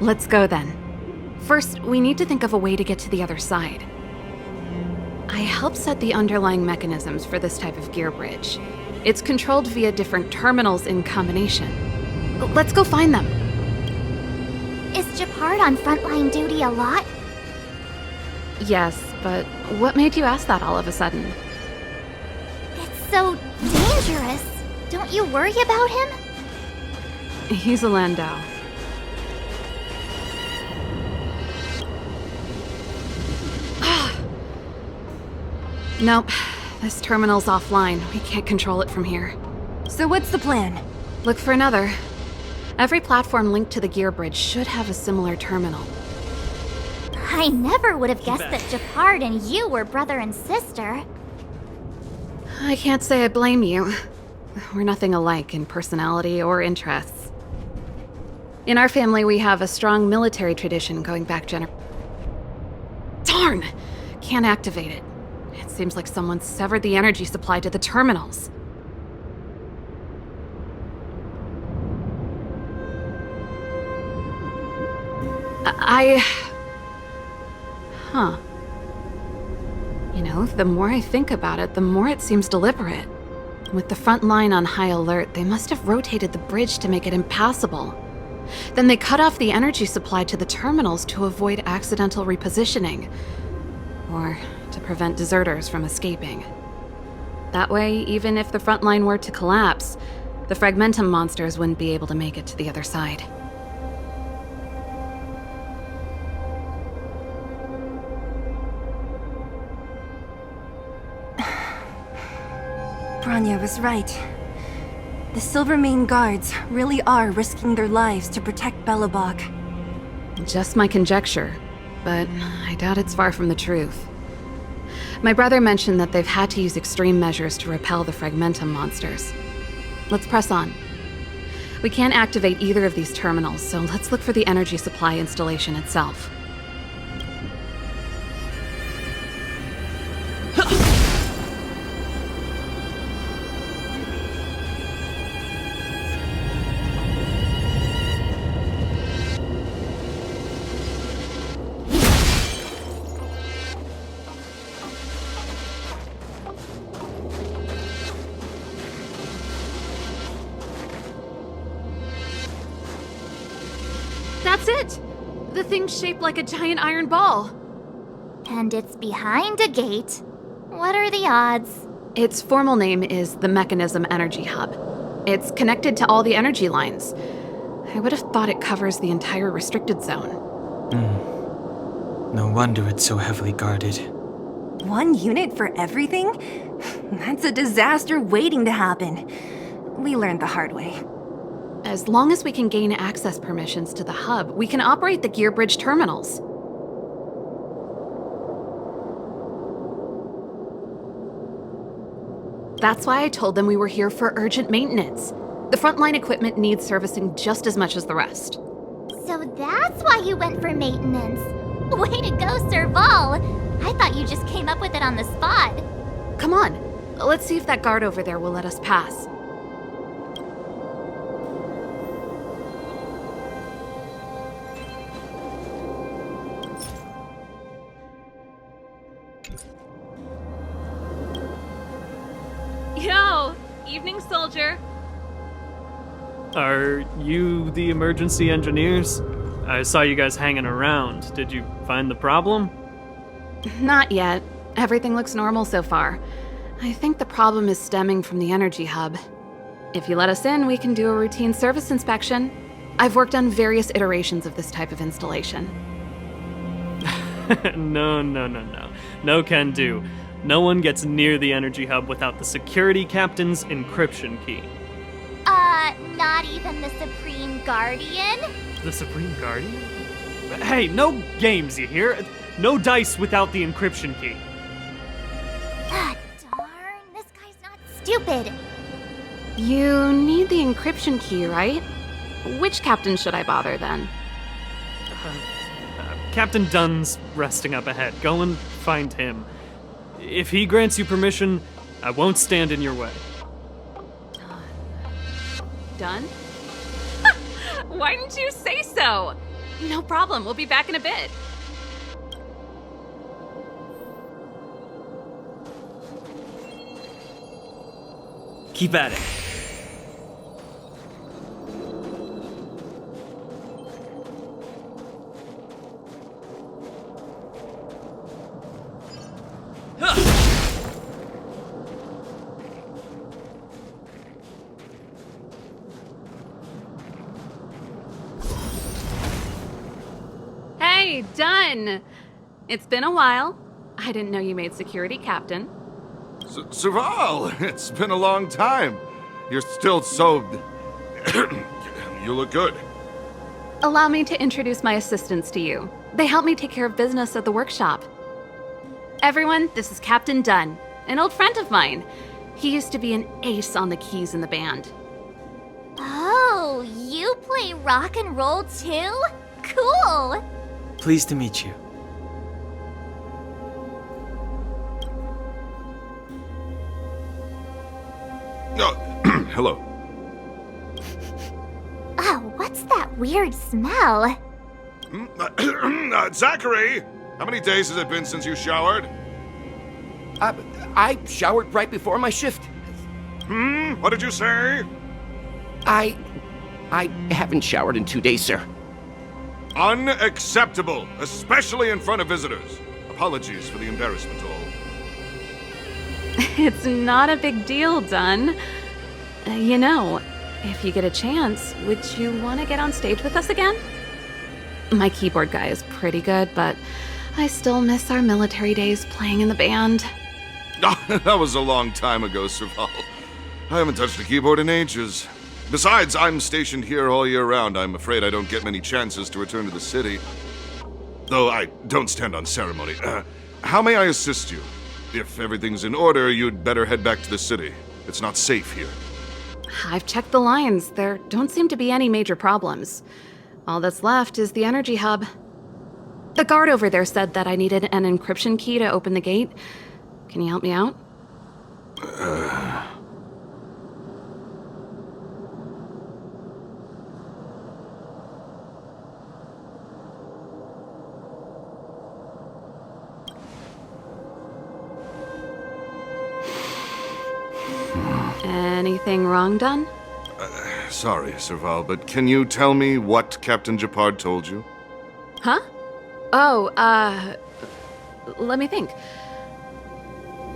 Speaker 10: Let's go then. First, we need to think of a way to get to the other side. I helped set the underlying mechanisms for this type of gear bridge. It's controlled via different terminals in combination. Let's go find them.
Speaker 8: Is Japard on frontline duty a lot?
Speaker 10: Yes, but what made you ask that all of a sudden?
Speaker 8: It's so dangerous. Don't you worry about him?
Speaker 10: He's a Landau. Nope. This terminal's offline. We can't control it from here.
Speaker 5: So what's the plan?
Speaker 10: Look for another. Every platform linked to the gear bridge should have a similar terminal.
Speaker 8: I never would have guessed that Japard and you were brother and sister.
Speaker 10: I can't say I blame you. We're nothing alike in personality or interests. In our family, we have a strong military tradition going back Darn! Can't activate it. It seems like someone severed the energy supply to the terminals. Huh. You know, the more I think about it, the more it seems deliberate. With the front line on high alert, they must have rotated the bridge to make it impassable. Then they cut off the energy supply to the terminals to avoid accidental repositioning. Or to prevent deserters from escaping. That way, even if the front line were to collapse, the Fragmentum monsters wouldn't be able to make it to the other side.
Speaker 5: Bronya was right. The Silvermane guards really are risking their lives to protect Belobog.
Speaker 10: Just my conjecture, but I doubt it's far from the truth. My brother mentioned that they've had to use extreme measures to repel the Fragmentum monsters. Let's press on. We can't activate either of these terminals, so let's look for the energy supply installation itself. That's it! The thing's shaped like a giant iron ball.
Speaker 8: And it's behind a gate. What are the odds?
Speaker 10: Its formal name is the Mechanism Energy Hub. It's connected to all the energy lines. I would have thought it covers the entire restricted zone.
Speaker 1: No wonder it's so heavily guarded.
Speaker 5: One unit for everything? That's a disaster waiting to happen. We learned the hard way.
Speaker 10: As long as we can gain access permissions to the hub, we can operate the gear bridge terminals. That's why I told them we were here for urgent maintenance. The frontline equipment needs servicing just as much as the rest.
Speaker 8: So that's why you went for maintenance. Way to go, Serval! I thought you just came up with it on the spot.
Speaker 10: Come on, let's see if that guard over there will let us pass. Yo! Evening, soldier.
Speaker 11: Are you the emergency engineers? I saw you guys hanging around. Did you find the problem?
Speaker 10: Not yet. Everything looks normal so far. I think the problem is stemming from the energy hub. If you let us in, we can do a routine service inspection. I've worked on various iterations of this type of installation.
Speaker 12: No. No can do. No one gets near the energy hub without the security captain's encryption key.
Speaker 8: Not even the Supreme Guardian?
Speaker 12: The Supreme Guardian? Hey, no games, you hear? No dice without the encryption key.
Speaker 8: Ah, darn. This guy's not stupid.
Speaker 10: You need the encryption key, right? Which captain should I bother then?
Speaker 12: Captain Dunn's resting up ahead. Go and find him. If he grants you permission, I won't stand in your way.
Speaker 10: Done? Why didn't you say so? No problem, we'll be back in a bit.
Speaker 11: Keep at it.
Speaker 10: Hey, Done! It's been a while. I didn't know you made security captain.
Speaker 13: Serval, it's been a long time. You're still so... You look good.
Speaker 10: Allow me to introduce my assistants to you. They help me take care of business at the workshop. Everyone, this is Captain Dunn, an old friend of mine. He used to be an ace on the keys in the band.
Speaker 8: Oh, you play rock and roll too? Cool!
Speaker 1: Pleased to meet you.
Speaker 13: Hello.
Speaker 8: Oh, what's that weird smell?
Speaker 13: Zachary! How many days has it been since you showered?
Speaker 14: I showered right before my shift.
Speaker 13: What did you say?
Speaker 14: I haven't showered in 2 days, sir.
Speaker 13: Unacceptable, especially in front of visitors. Apologies for the embarrassment, all.
Speaker 10: It's not a big deal, Dunn. You know, if you get a chance, would you want to get on stage with us again? My keyboard guy is pretty good, but I still miss our military days playing in the band.
Speaker 13: That was a long time ago, Serval. I haven't touched a keyboard in ages. Besides, I'm stationed here all year round. I'm afraid I don't get many chances to return to the city. Though I don't stand on ceremony. How may I assist you? If everything's in order, you'd better head back to the city. It's not safe here.
Speaker 10: I've checked the lines. There don't seem to be any major problems. All that's left is the energy hub. The guard over there said that I needed an encryption key to open the gate. Can you help me out? Anything wrong, Dunn?
Speaker 13: Sorry, Serval, but can you tell me what Captain Gepard told you?
Speaker 10: Huh? Oh, let me think.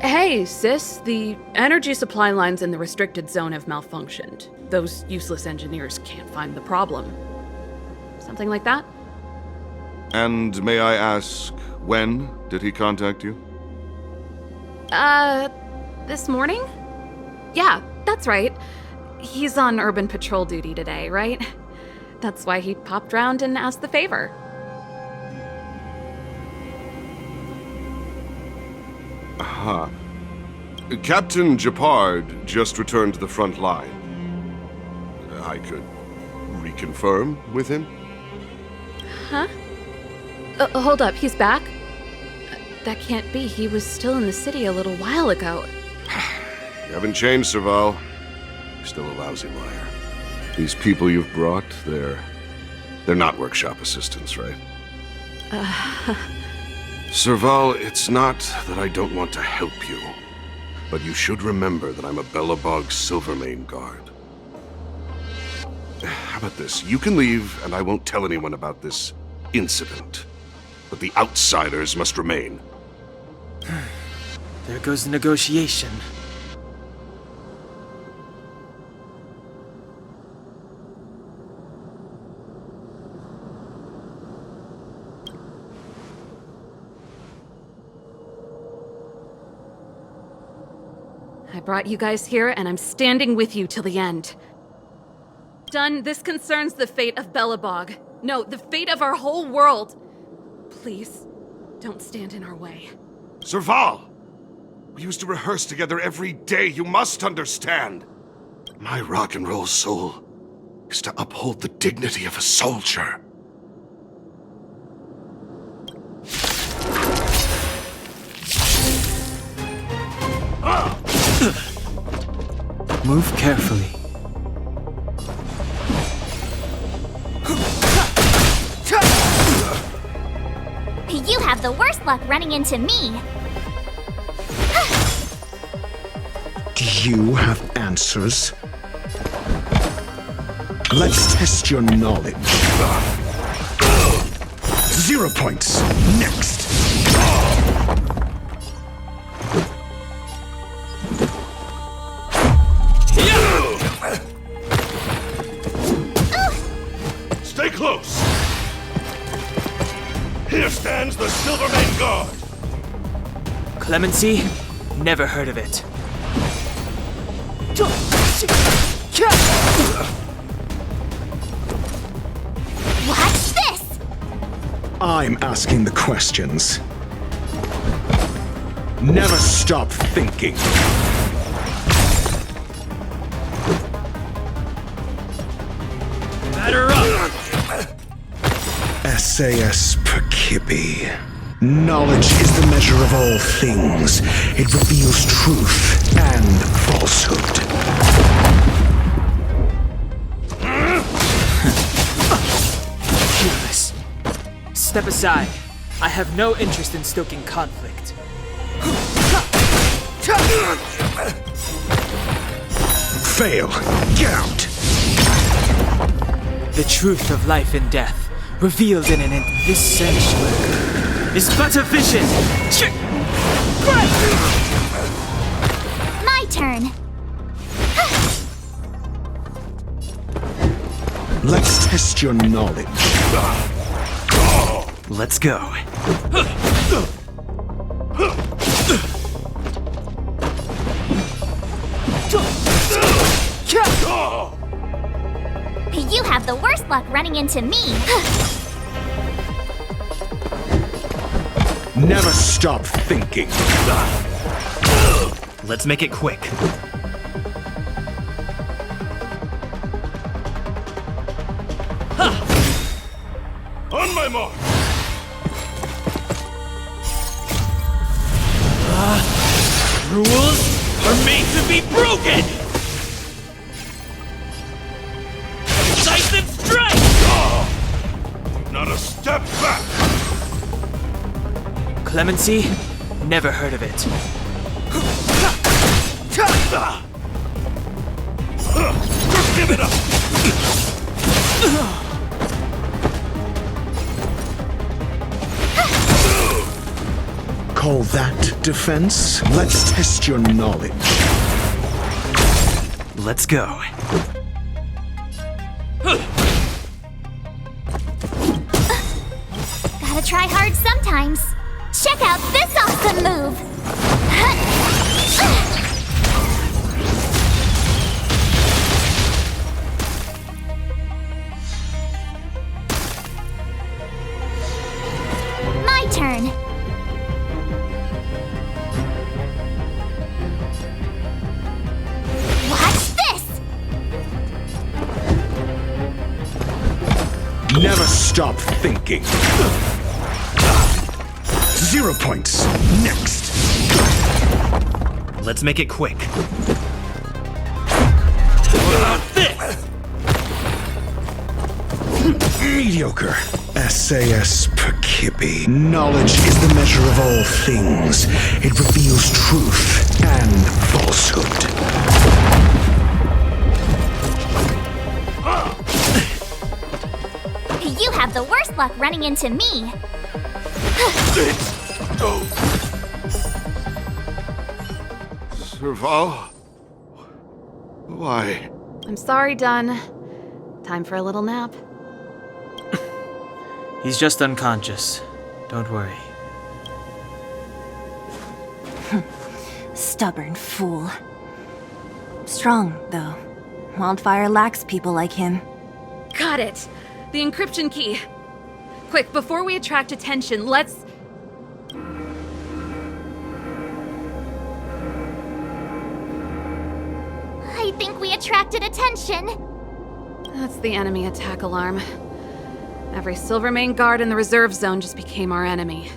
Speaker 10: Hey, sis, the energy supply lines in the restricted zone have malfunctioned. Those useless engineers can't find the problem. Something like that?
Speaker 13: And may I ask, when did he contact you?
Speaker 10: This morning? Yeah, that's right. He's on urban patrol duty today, right? That's why he popped round and asked the favor.
Speaker 13: Aha. Captain Gepard just returned to the front line. I could reconfirm with him?
Speaker 10: Huh? Hold up, he's back? That can't be. He was still in the city a little while ago.
Speaker 13: You haven't changed, Serval. You're still a lousy liar. These people you've brought, they're not workshop assistants, right? Serval, it's not that I don't want to help you, but you should remember that I'm a Belobog Silvermane guard. How about this? You can leave, and I won't tell anyone about this incident. But the outsiders must remain.
Speaker 1: There goes the negotiation.
Speaker 10: I brought you guys here, and I'm standing with you till the end. Done, this concerns the fate of Belobog. No, the fate of our whole world. Please, don't stand in our way.
Speaker 13: Serval! We used to rehearse together every day, you must understand. My rock and roll soul is to uphold the dignity of a soldier.
Speaker 1: Move carefully.
Speaker 8: You have the worst luck running into me.
Speaker 3: Do you have answers? Let's test your knowledge. 0 points. Next.
Speaker 13: Stay close! Here stands the Silvermane Guard!
Speaker 1: Clemency? Never heard of it.
Speaker 8: What's this?
Speaker 3: I'm asking the questions. Never stop thinking.
Speaker 11: Batter up!
Speaker 3: SAS Perkibi. Knowledge is the measure of all things. It reveals truth and falsehood.
Speaker 1: Fearless. Step aside. I have no interest in stoking conflict.
Speaker 3: Fail. Get out.
Speaker 1: The truth of life and death, revealed in this sanctuary, is but a vision.
Speaker 8: My turn.
Speaker 3: Let's test your knowledge.
Speaker 4: Let's go.
Speaker 8: You have the worst luck running into me.
Speaker 3: Never stop thinking.
Speaker 4: Let's make it quick.
Speaker 13: On my mark!
Speaker 11: Rules are made to be broken! Decisive strike!
Speaker 13: Not a step back!
Speaker 1: Clemency? Never heard of it.
Speaker 13: Give it up!
Speaker 3: Call that defense? Let's test your knowledge.
Speaker 4: Let's go.
Speaker 8: Gotta try hard sometimes. Check out this awesome move! My turn. What's this?
Speaker 3: Never stop thinking. 0 points. Next.
Speaker 4: Let's make it quick.
Speaker 11: What about this?
Speaker 3: Mediocre. SAS Perkibi. Knowledge is the measure of all things. It reveals truth and falsehood.
Speaker 8: You have the worst luck running into me.
Speaker 13: Serval? Why?
Speaker 10: I'm sorry, Dunn. Time for a little nap.
Speaker 1: He's just unconscious. Don't worry.
Speaker 5: Stubborn fool. Strong, though. Wildfire lacks people like him.
Speaker 10: Got it! The encryption key. Quick, before we attract attention, let's...
Speaker 8: I think we attracted attention.
Speaker 10: That's the enemy attack alarm. Every Silvermane guard in the reserve zone just became our enemy.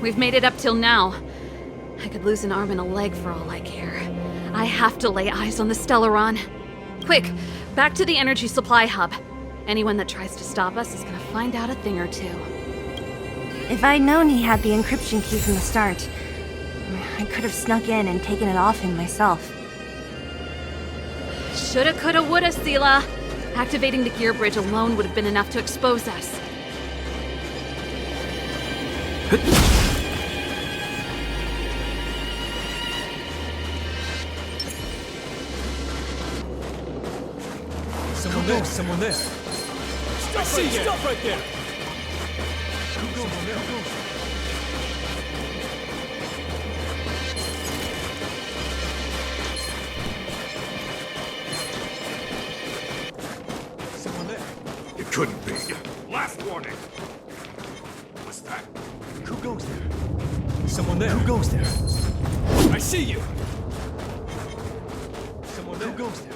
Speaker 10: We've made it up till now. I could lose an arm and a leg for all I care. I have to lay eyes on the Stellaron. Quick, back to the energy supply hub. Anyone that tries to stop us is gonna find out a thing or two.
Speaker 5: If I'd known he had the encryption key from the start, I could have snuck in and taken it off him myself.
Speaker 10: Shoulda, coulda, woulda, Seela. Activating the gear bridge alone would have been enough to expose us.
Speaker 15: Someone there, someone there. Stop right there.
Speaker 3: Someone there.
Speaker 15: It couldn't be. Last warning. What's that?
Speaker 3: Who goes there? Someone there. Who goes there?
Speaker 15: I see you.
Speaker 3: Someone there. Who goes there?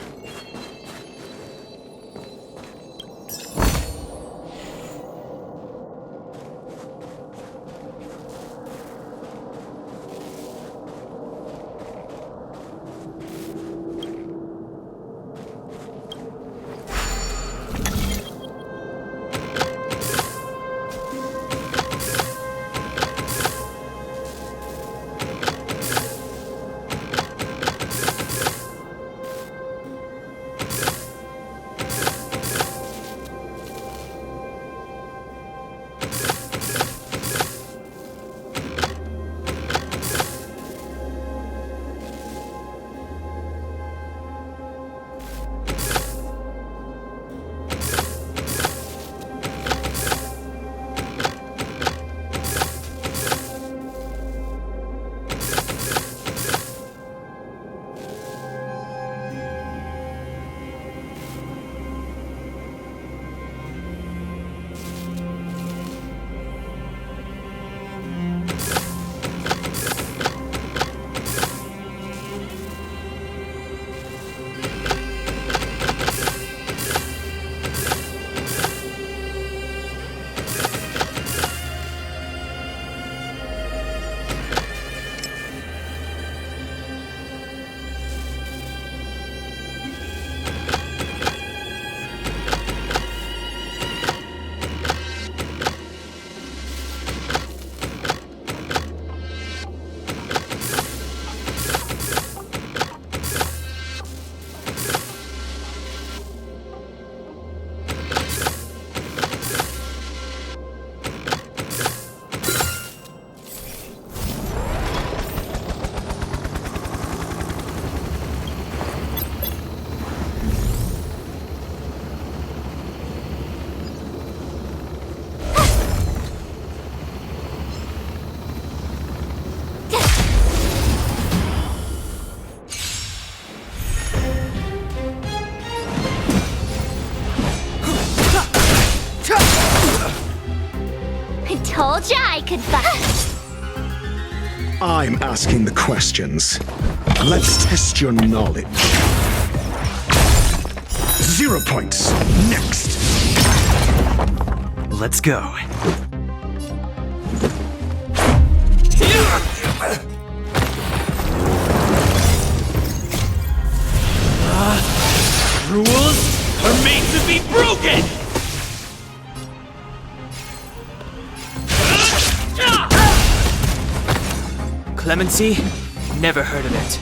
Speaker 8: Told ya I could
Speaker 3: I'm asking the questions. Let's test your knowledge. 0 points. Next.
Speaker 11: Let's go.
Speaker 15: Rules are made to be broken!
Speaker 1: Clemency? Never heard of it.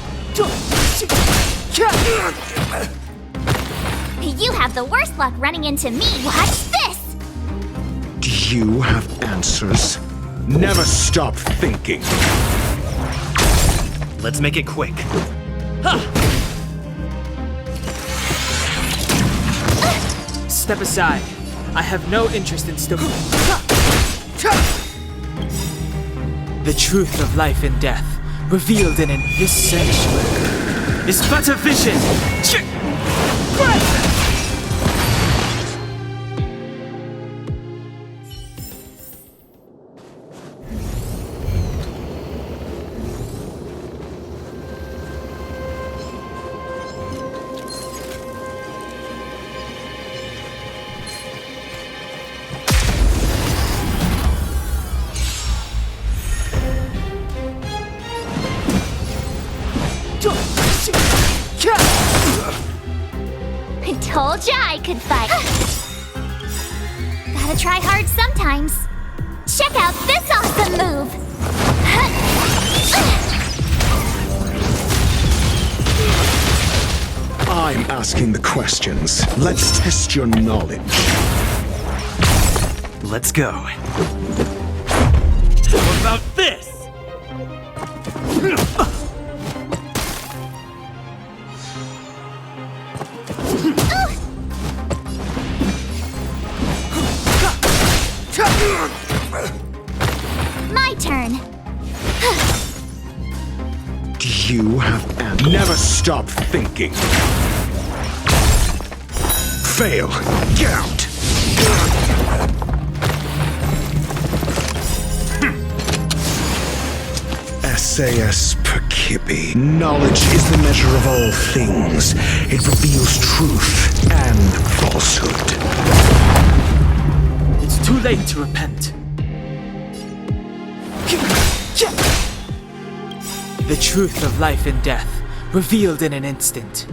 Speaker 8: You have the worst luck running into me. Watch this!
Speaker 3: you have answers? Never stop thinking.
Speaker 4: Let's make it quick.
Speaker 1: Step aside. I have no interest in still. The truth of life and death, revealed in this sanctuary, is but a vision.
Speaker 8: I told ya I could fight. Gotta try hard sometimes. Check out this awesome move.
Speaker 3: I'm asking the questions. Let's test your knowledge.
Speaker 4: Let's go.
Speaker 11: How about this?
Speaker 8: My turn.
Speaker 3: Do you have Never stop thinking. Fail. Get out. SAS Perkibi. Knowledge is the measure of all things. It reveals truth and falsehood.
Speaker 1: It's too late to repent. The truth of life and death, revealed in an instant.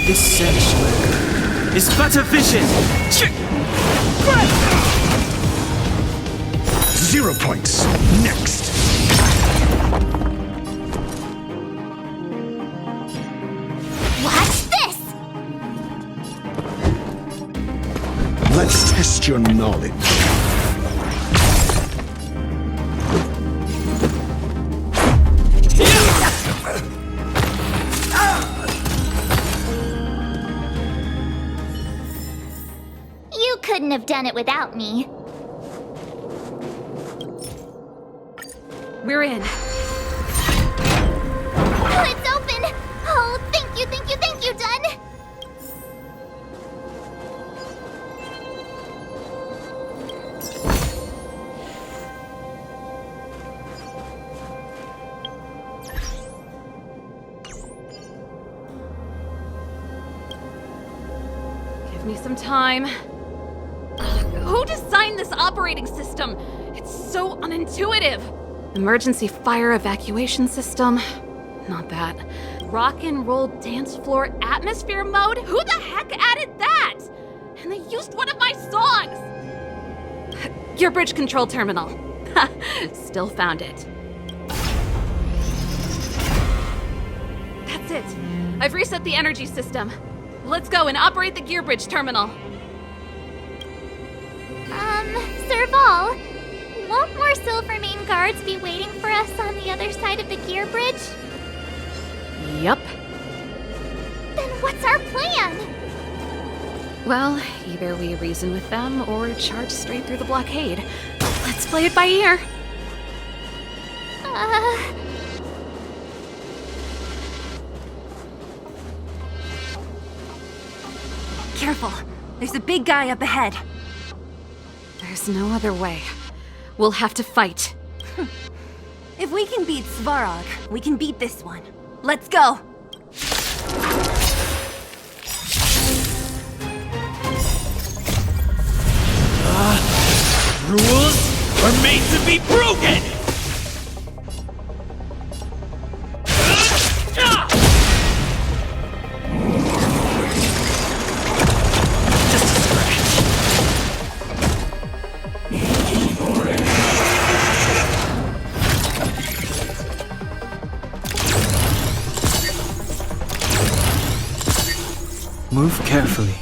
Speaker 1: This sanctuary is but a vision.
Speaker 3: 0 points. Next.
Speaker 8: Watch this!
Speaker 3: Let's test your knowledge.
Speaker 8: You couldn't have done it without me.
Speaker 10: We're in.
Speaker 8: Oh, it's open! Oh, thank you, thank you, thank you, Dun!
Speaker 10: Give me some time. Who designed this operating system? It's so unintuitive. Emergency fire evacuation system. Not that. Rock and roll dance floor atmosphere mode? Who the heck added that? And they used one of my songs! Gear bridge control terminal. Still found it. That's it. I've reset the energy system. Let's go and operate the gear bridge terminal.
Speaker 8: Serval, won't more Silvermane guards be waiting for us on the other side of the gear bridge?
Speaker 10: Yup.
Speaker 8: Then what's our plan?
Speaker 10: Well, either we reason with them or charge straight through the blockade. Let's play it by ear.
Speaker 5: Careful. There's a big guy up ahead.
Speaker 10: There's no other way. We'll have to fight.
Speaker 5: If we can beat Svarog, we can beat this one. Let's go!
Speaker 11: Rules are made to be broken!
Speaker 1: Move carefully.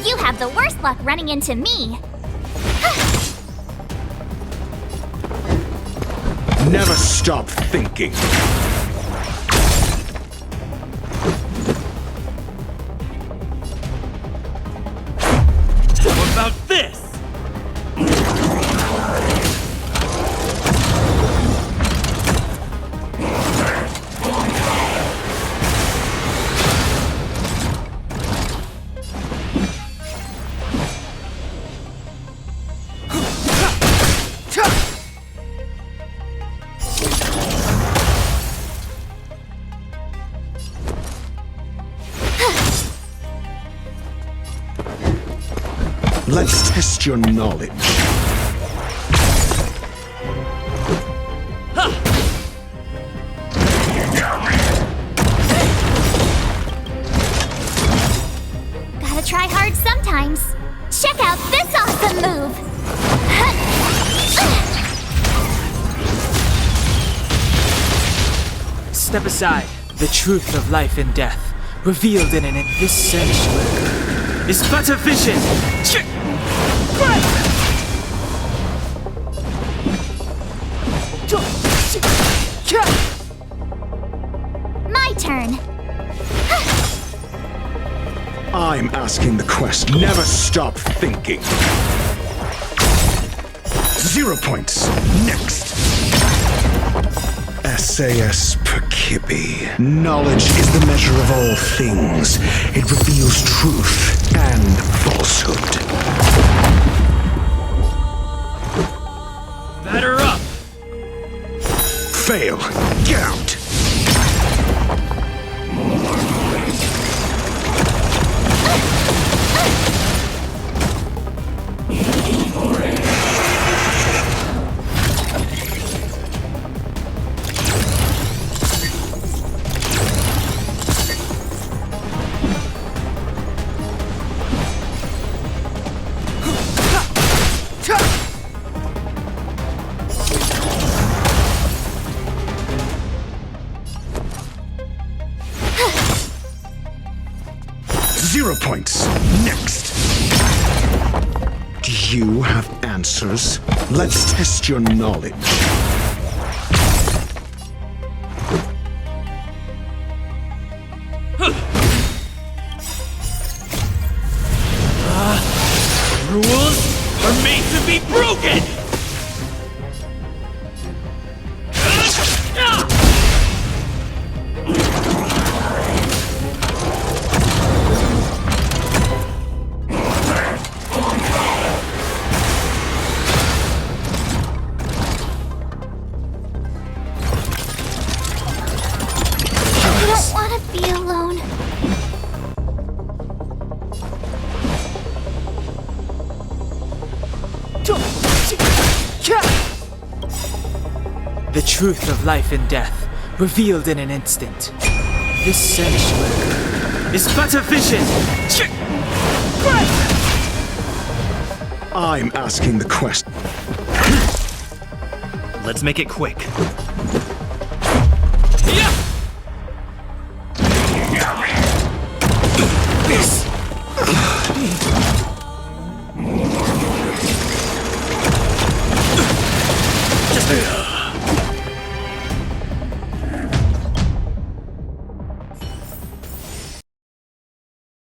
Speaker 8: You have the worst luck running into me.
Speaker 3: Never stop thinking.
Speaker 4: What about this?
Speaker 3: Let's test your knowledge.
Speaker 8: Gotta try hard sometimes. Check out this awesome move!
Speaker 1: Step aside. The truth of life and death, revealed in this sanctuary, is but a vision.
Speaker 8: My turn.
Speaker 3: I'm asking the question. Never stop thinking. 0 points. Next. SAS Perkibi. Knowledge is the measure of all things. It reveals truth and falsehood.
Speaker 4: Batter up!
Speaker 3: Fail. Get out. Points. Next. Do you have answers? Let's test your knowledge.
Speaker 4: Rules are made to be broken!
Speaker 1: The truth of life and death, revealed in an instant. This sanctuary is but a vision.
Speaker 3: I'm asking the question.
Speaker 4: Let's make it quick.
Speaker 1: This.